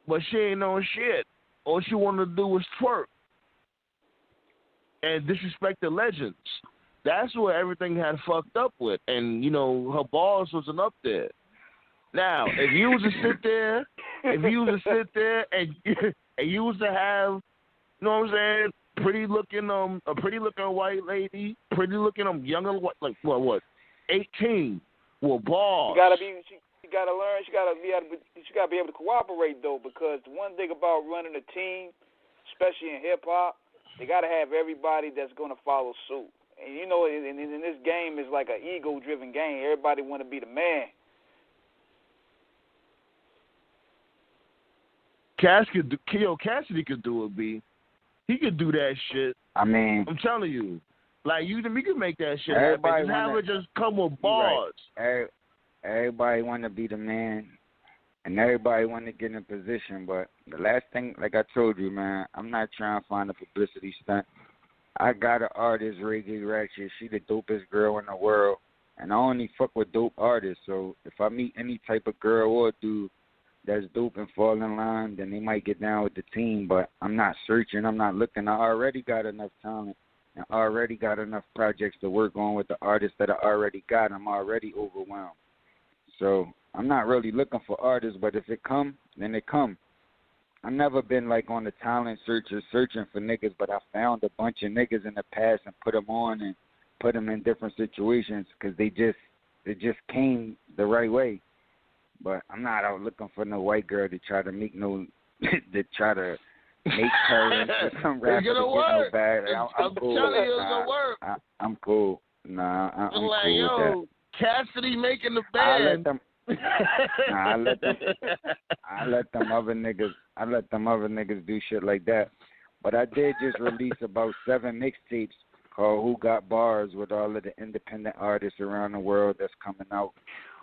But she ain't knowing shit. All she wanted to do was twerk and disrespect the legends. That's where everything had fucked up with. And, you know, her balls wasn't up there. Now, if you was to sit there and you was to have, you know what I'm saying, a pretty looking white lady, pretty looking younger, like what, 18, with balls. She gotta learn. She gotta be able to cooperate though, because the one thing about running a team, especially in hip hop, they gotta have everybody that's gonna follow suit. And you know, in this game, it's like an ego-driven game. Everybody want to be the man. Cassidy could do it, B. He could do that shit. I mean, I'm telling you, like we can make that shit happen. Just have it just come with bars. Right. Everybody want to be the man, and everybody want to get in position. But the last thing, like I told you, man, I'm not trying to find a publicity stunt. I got an artist, Reggae Ratchet. She the dopest girl in the world, and I only fuck with dope artists. So if I meet any type of girl or dude that's dope and fall in line, then they might get down with the team. But I'm not searching. I'm not looking. I already got enough talent and already got enough projects to work on with the artists that I already got. I'm already overwhelmed. So I'm not really looking for artists, but if it come, then it come. I've never been like on the talent searcher searching for niggas, but I found a bunch of niggas in the past and put them on and put them in different situations because they just came the right way. But I'm not out looking for no white girl to try to make her into some rapper to get no bag. I'm cool. telling you, it's gonna work. I'm cool. Nah, I'm cool with that. Cassidy making the band. I let them other niggas do shit like that. But I did just release about 7 mixtapes called Who Got Bars with all of the independent artists around the world that's coming out,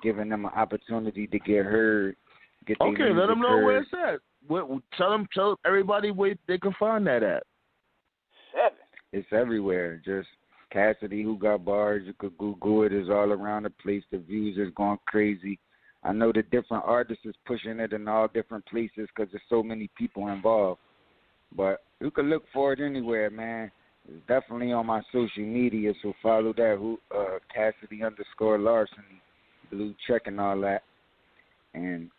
giving them an opportunity to get heard. Let them know where it's at. Tell everybody where they can find that at. 7. It's everywhere. Just Cassidy, Who Got Bars. You could Google it. It's all around the place. The views is going crazy. I know the different artists is pushing it in all different places because there's so many people involved. But you can look for it anywhere, man. It's definitely on my social media, so follow that. Cassidy_Larceny, blue check and all that. And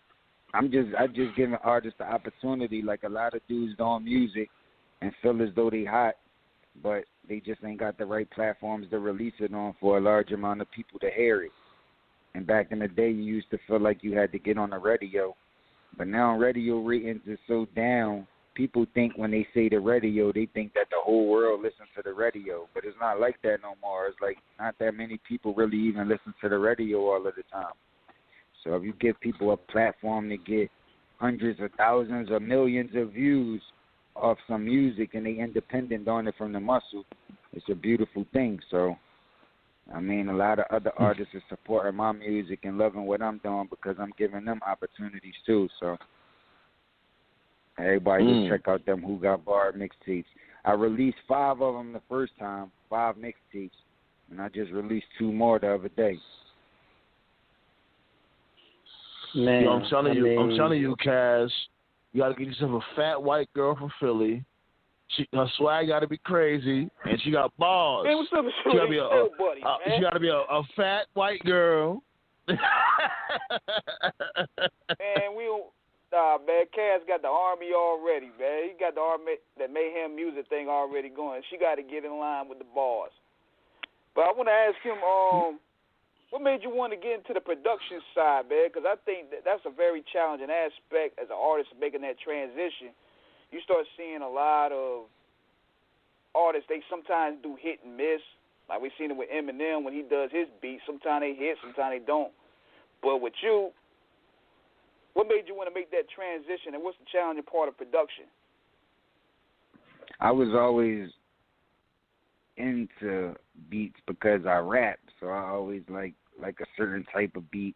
I just giving artists the opportunity. Like a lot of dudes doing music and feel as though they hot, but they just ain't got the right platforms to release it on for a large amount of people to hear it. And back in the day, you used to feel like you had to get on the radio. But now radio ratings is so down, people think when they say the radio, they think that the whole world listens to the radio. But it's not like that no more. It's like not that many people really even listen to the radio all of the time. So if you give people a platform to get hundreds of thousands or millions of views off some music and they independent on it from the muscle, it's a beautiful thing. So, I mean, a lot of other artists are supporting my music and loving what I'm doing because I'm giving them opportunities too. So everybody just check out them Who Got Bar mixtapes. I released 5 of them the first time, 5 mixtapes, and I just released 2 more the other day. Man, Yo, I'm telling you, Kaz, you gotta get yourself a fat white girl from Philly. Her swag gotta be crazy, and she got balls. Man, what's up with She gotta be buddy, man? she gotta be a fat white girl. Man, man, Cass got the army already, man. He got the army, that Mayhem music thing already going. She got to get in line with the bars. But I want to ask him, what made you want to get into the production side, man? Because I think that's a very challenging aspect as an artist making that transition. You start seeing a lot of artists, they sometimes do hit and miss. Like we seen it with Eminem when he does his beats. Sometimes they hit, sometimes they don't. But with you, what made you want to make that transition, and what's the challenging part of production? I was always into beats because I rap, so I always like a certain type of beat.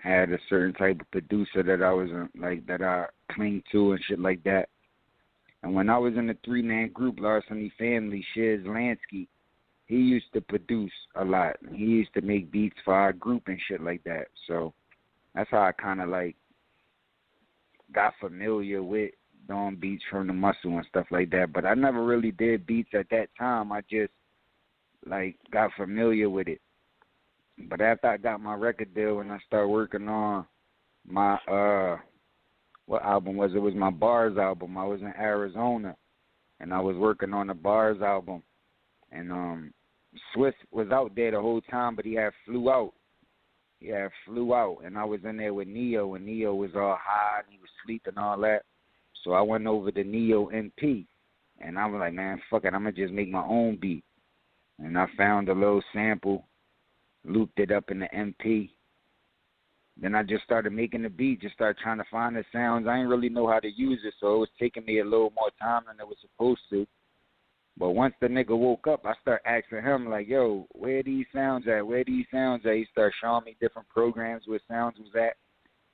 Had a certain type of producer that I was that I cling to and shit like that. And when I was in the 3-man group, Larceny Family, Shiz Lansky, he used to produce a lot. He used to make beats for our group and shit like that. So that's how I kind of got familiar with doing beats from the muscle and stuff like that. But I never really did beats at that time. I just got familiar with it. But after I got my record deal and I started working on my what album was it? It was my Bars album. I was in Arizona and I was working on the Bars album. And Swiss was out there the whole time, but he had flew out. And I was in there with Neo, and Neo was all high, and he was sleeping and all that. So I went over to Neo MP, and I was like, man, fuck it, I'm going to just make my own beat. And I found a little sample, looped it up in the MP. Then I just started making the beat, just started trying to find the sounds. I didn't really know how to use it, so it was taking me a little more time than it was supposed to. But once the nigga woke up, I started asking him, like, yo, where are these sounds at? He started showing me different programs where sounds was at.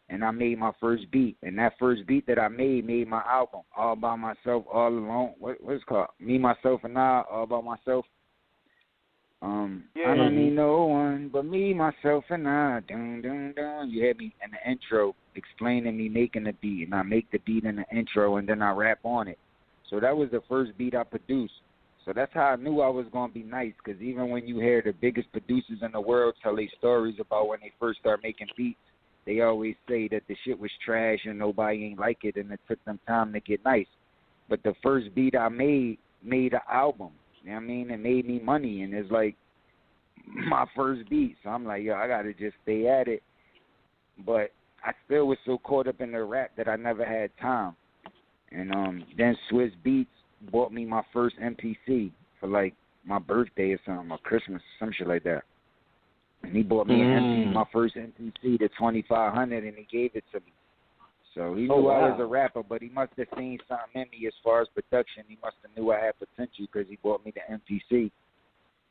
And I made my first beat. And that first beat that I made my album, All By Myself, All Alone. What's it called? Me, Myself, and I, All By Myself. I don't need no one but me, myself, and I. Dun, dun, dun. You had me in the intro explaining me making the beat. And I make the beat in the intro, and then I rap on it. So that was the first beat I produced. So that's how I knew I was going to be nice, because even when you hear the biggest producers in the world tell their stories about when they first start making beats, they always say that the shit was trash and nobody ain't like it and it took them time to get nice. But the first beat I made an album. You know what I mean? It made me money, and it's like my first beat. So I'm like, yo, I got to just stay at it. But I still was so caught up in the rap that I never had time. And then Swiss Beats bought me my first MPC for my birthday or something, or Christmas, some shit like that. And he bought me my first MPC, the 2500, and he gave it to me. So he knew I was a rapper, but he must have seen something in me as far as production. He must have knew I had potential because he bought me the MPC.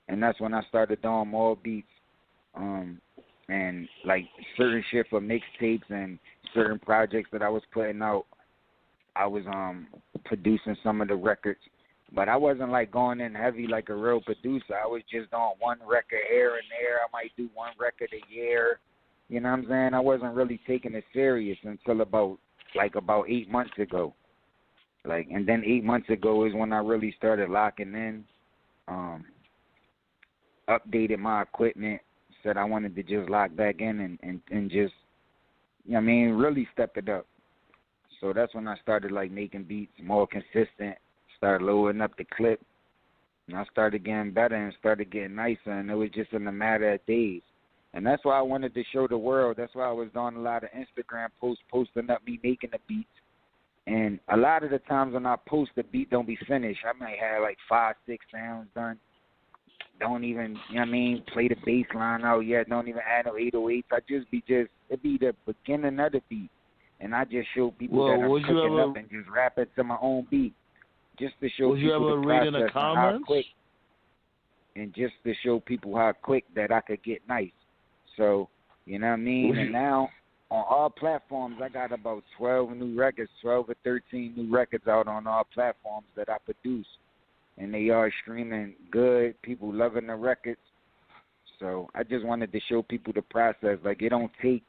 And that's when I started doing more beats. And certain shit for mixtapes and certain projects that I was putting out. I was producing some of the records, but I wasn't going in heavy like a real producer. I was just doing one record here and there. I might do one record a year. You know what I'm saying? I wasn't really taking it serious until about 8 months ago. And then 8 months ago is when I really started locking in, updated my equipment, said I wanted to just lock back in and just, you know what I mean, really step it up. So that's when I started making beats more consistent, started loading up the clip, and I started getting better and started getting nicer, and it was just in a matter of days. And that's why I wanted to show the world. That's why I was doing a lot of Instagram posts, posting up me making the beats. And a lot of the times when I post, the beat don't be finished. I might have 5, 6 sounds done. Don't even, you know what I mean, play the bass line out yet. Don't even add no 808s. It be the beginning of the beat. And I just show people that I'm cooking up and just rapping to my own beat, just to show people the process and how quick, and just to show people how quick that I could get nice. So, you know what I mean? And now on all platforms, I got about 12 or 13 new records out on all platforms that I produce. and they are streaming good. People loving the records. So I just wanted to show people the process. Like, it don't take,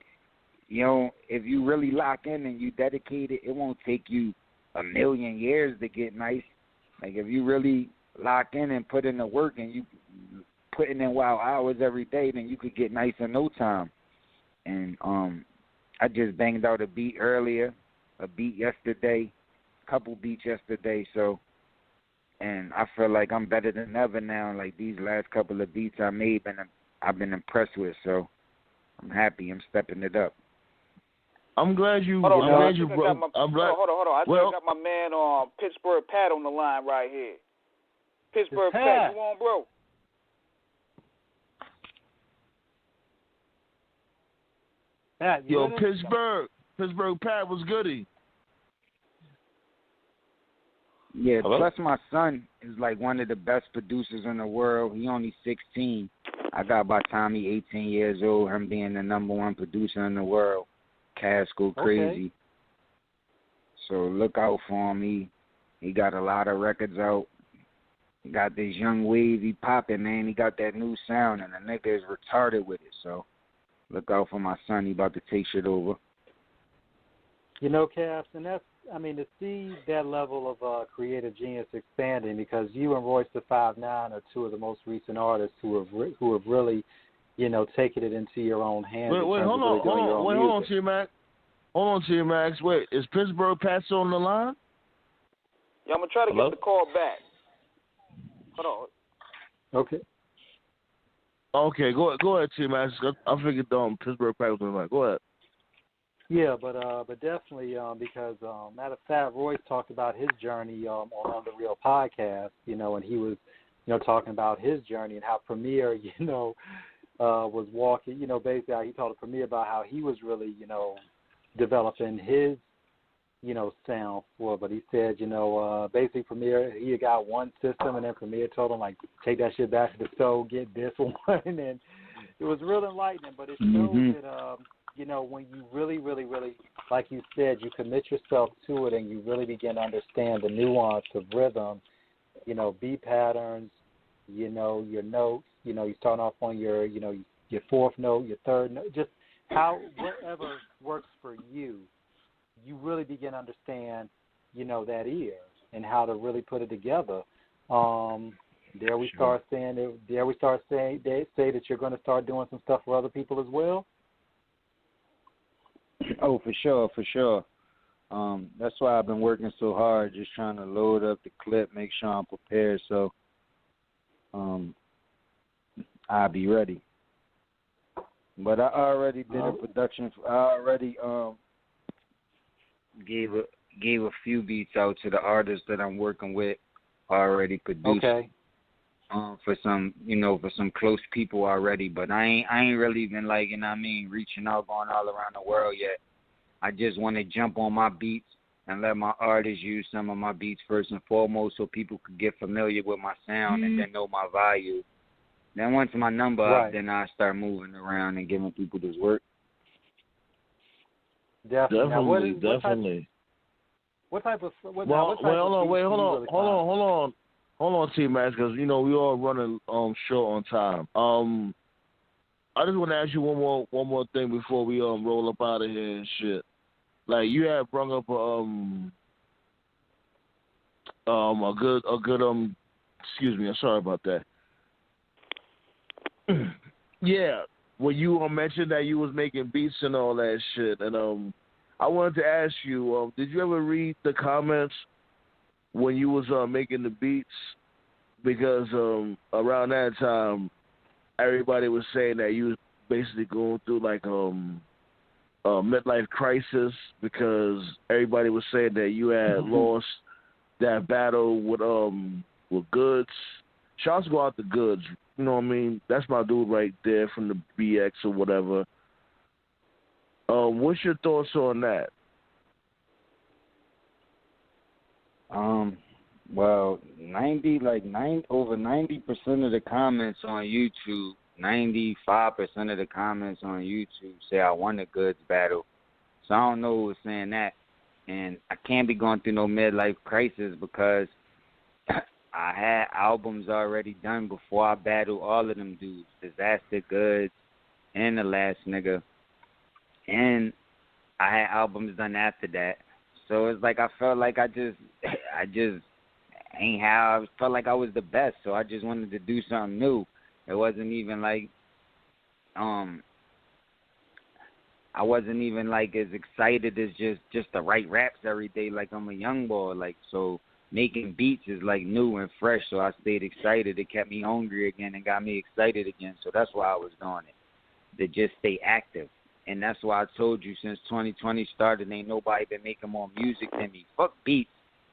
if you really lock in and you dedicate it, it won't take you a million years to get nice. Like, if you really lock in and put in the work and you putting in wild hours every day, then you could get nice in no time. And I just banged out a beat earlier, a beat yesterday, a couple beats yesterday. So, and I feel like I'm better than ever now. Like, these last couple of beats I made, I've been impressed with. So I'm happy. I'm stepping it up. I'm glad you. Hold on, I'm glad you broke. Hold on. I got my man Pittsburgh Pat on the line right here. Pittsburgh Pat, you on, bro? Pat, Yo, Pittsburgh Pat was goody. Yeah, Hello? Plus my son is like one of the best producers in the world. He only 16. I got by time he 18 years old, him being the number one producer in the world. Cash go crazy. Okay. So look out for him. He got a lot of records out. He got this young wavy popping, man. He got that new sound, and the nigga is retarded with it. So look out for my son. He about to take shit over. Cass, and that's, to see that level of creative genius expanding, because you and Royce the 5'9" are two of the most recent artists who have really, taken it into your own hands. Wait, hold on, T-Mac. Hold on, T-Max. Wait, is Pittsburgh Pat still on the line? Yeah, I'm going to try to get the call back. Hold on. Okay. Okay, go ahead, T-Max. I figured Pittsburgh Pat was on the line. Go ahead. Yeah, but definitely because matter of fact, Royce talked about his journey on the Real podcast, and he was, talking about his journey and how Premier, was walking, basically how he told Premier about how he was really, developing his, sound for it. But he said, basically Premier, he got one system, and then Premier told him, like, take that shit back to the store, get this one, and it was real enlightening. But it shows that, when you really, really, really, like you said, you commit yourself to it and you really begin to understand the nuance of rhythm, beat patterns, your notes, you start off on your fourth note, your third note, just whatever works for you, you really begin to understand, that ear and how to really put it together. Dare we start saying say that you're going to start doing some stuff for other people as well? Oh, for sure. That's why I've been working so hard, just trying to load up the clip, make sure I'm prepared, so I'll be ready. But I already did a production. I already gave a few beats out to the artists that I'm working with. I already produced. Okay. For some close people already, but I ain't really been reaching out, going all around the world yet. I just want to jump on my beats and let my artists use some of my beats first and foremost, so people could get familiar with my sound and then know my value. Then once my number up, then I start moving around and giving people this work. Definitely. Hold on, T-Max, because, we all running short on time. I just want to ask you one more thing before we roll up out of here and shit. Like, you had brought up a good excuse me, I'm sorry about that. Yeah, when you mentioned that you was making beats and all that shit, and I wanted to ask you, did you ever read the comments when you was making the beats? Because around that time, everybody was saying that you was basically going through like a midlife crisis, because everybody was saying that you had lost that battle with Goods. Shouts go out to Goods. You know what I mean? That's my dude right there from the BX or whatever. What's your thoughts on that? Well, over 90% of the comments on YouTube, 95% of the comments on YouTube say I won the Goods battle. So I don't know who was saying that. And I can't be going through no midlife crisis, because I had albums already done before I battled all of them dudes, Disaster Goods and The Last Nigga. And I had albums done after that. So it's like I felt like I felt like I was the best, so I just wanted to do something new. It wasn't even like I wasn't even like as excited as just to write raps every day like I'm a young boy. Like, so making beats is like new and fresh, so I stayed excited. It kept me hungry again and got me excited again. So that's why I was doing it, to just stay active. And that's why I told you since 2020 started, ain't nobody been making more music than me. Fuck beats.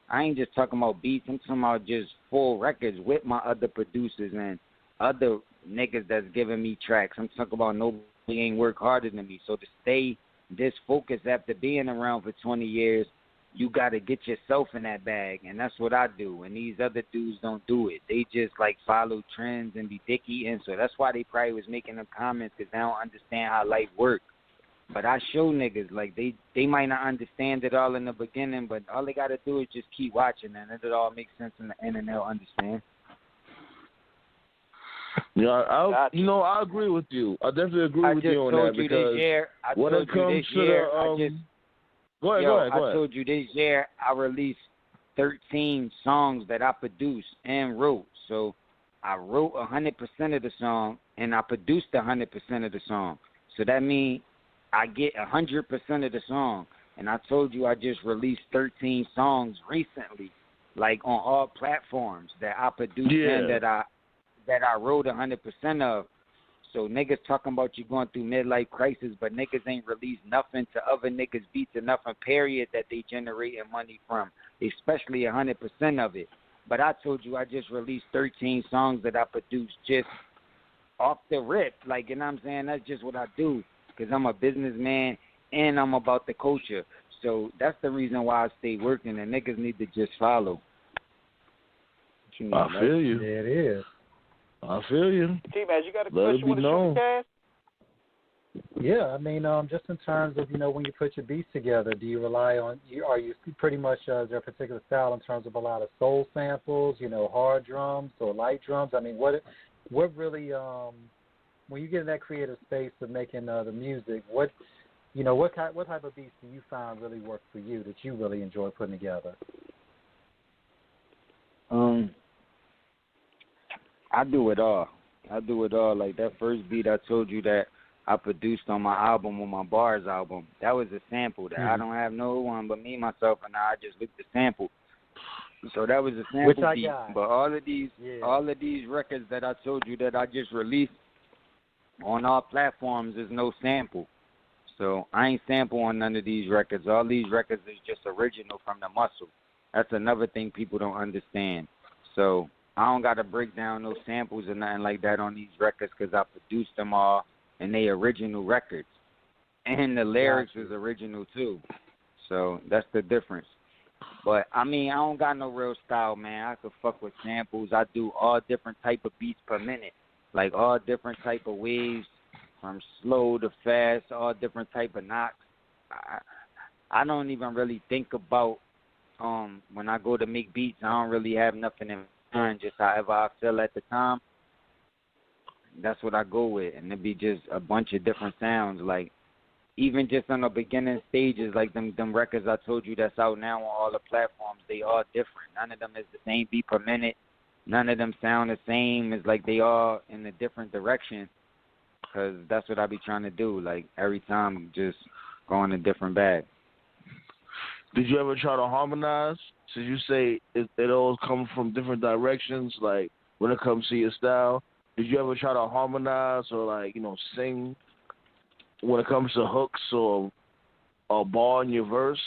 I ain't just talking about beats. I'm talking about just full records with my other producers and other niggas that's giving me tracks. I'm talking about nobody ain't work harder than me. So to stay this focused after being around for 20 years, you got to get yourself in that bag. And that's what I do. And these other dudes don't do it. They just like follow trends and be dick eating. So that's why they probably was making them comments, because they don't understand how life works. But I show niggas, like, they might not understand it all in the beginning, but all they got to do is just keep watching, and it all makes sense in the end, and they'll understand. Yeah, I agree with you. I definitely agree with you on that, because when it comes to the go ahead. I told you this year I released 13 songs that I produced and wrote. So I wrote 100% of the song, and I produced 100% of the song. So that means I get 100% of the song. And I told you I just released 13 songs recently, like on all platforms that I produced and that I wrote 100% of. So niggas talking about you going through midlife crisis, but niggas ain't released nothing to other niggas' beats or nothing, period, that they generating money from, especially 100% of it. But I told you I just released 13 songs that I produced just off the rip. Like, you know what I'm saying? That's just what I do, because I'm a businessman and I'm about the culture. So that's the reason why I stay working, and niggas need to just follow. I feel you. Yeah, it is. I feel you. T-Maz, you got a question with the Cass? Yeah, I mean, just in terms of, when you put your beats together, do you rely on, are you pretty much, is there a particular style in terms of a lot of soul samples, hard drums or light drums? I mean, what really, when you get in that creative space of making the music, what type of beats do you find really work for you that you really enjoy putting together? I do it all. Like that first beat I told you that I produced on my album, on my Bars album, that was a sample that I don't have no one but me, myself, and I just looked the sample. So that was a sample Which I beat. got. But all of these records that I told you that I just released on all platforms is no sample. So I ain't sample on none of these records. All these records is just original from the muscle. That's another thing people don't understand. So I don't got to break down no samples or nothing like that on these records, because I produced them all, and they original records. And the lyrics is original too. So that's the difference. But, I mean, I don't got no real style, man. I could fuck with samples. I do all different type of beats per minute, like all different type of waves, from slow to fast, all different type of knocks. I don't even really think about, when I go to make beats, I don't really have nothing in mind, just however I feel at the time. That's what I go with, and it be just a bunch of different sounds, like even just on the beginning stages, like them records I told you that's out now on all the platforms, they all different. None of them is the same beat per minute. None of them sound the same. It's like they all in a different direction, because that's what I be trying to do. Like every time, just go in a different bag. Did you ever try to harmonize? So you say it all comes from different directions, like when it comes to your style. Did you ever try to harmonize or sing when it comes to hooks or a bar in your verse?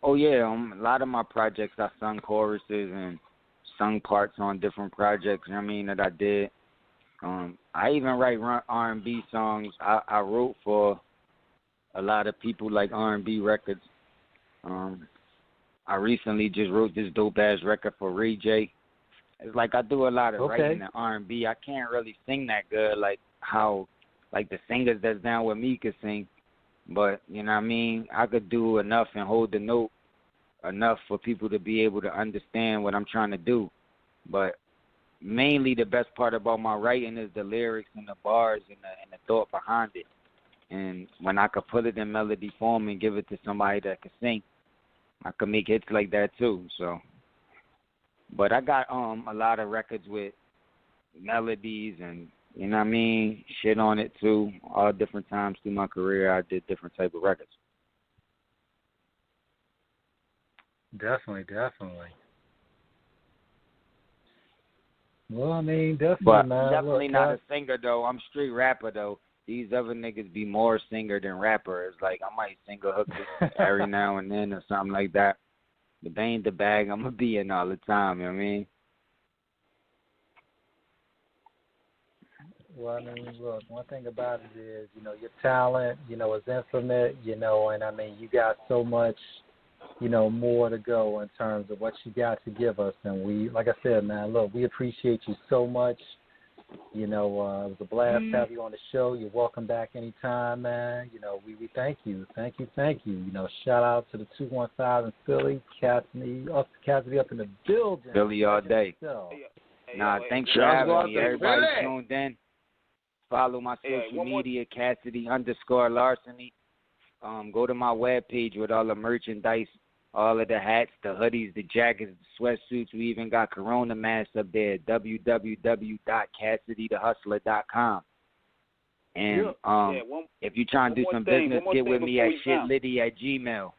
Oh yeah, a lot of my projects I sung choruses and sung parts on different projects. That I did. I even write R&B songs. I wrote for a lot of people, like R&B records. I recently just wrote this dope ass record for Ray J. It's like I do a lot of writing and R&B. I can't really sing that good, like how the singers that's down with me could sing. But, I could do enough and hold the note. enough for people to be able to understand what I'm trying to do. But mainly the best part about my writing is the lyrics and the bars and the thought behind it. And when I could put it in melody form and give it to somebody that could sing, I could make hits like that too. So, but I got a lot of records with melodies and, you know what I mean, shit on it too. All different times through my career, I did different type of records. Definitely. Well, I mean, definitely, but man. Definitely Look, not a singer, though. I'm straight rapper, though. These other niggas be more singer than rapper. It's like I might sing a hook every now and then or something like that. But they ain't the bag I'm going to be in all the time, you know what I mean? Well, I mean, look, one thing about it is, your talent, is infinite, and I mean, you got so much, more to go in terms of what you got to give us. And we, like I said, man, look, we appreciate you so much. It was a blast to have you on the show. You're welcome back anytime, man. We thank you. Thank you. Shout out to the 215 in Philly, Cassidy up in the building. Philly all day. Thanks for having me. Everybody tuned in. Follow my social media, Cassidy_Larceny. Go to my webpage with all the merchandise, all of the hats, the hoodies, the jackets, the sweatsuits. We even got Corona masks up there, www.CassidyTheHustler.com. And if you're trying to do some business, get with me at shitlitty@gmail.com.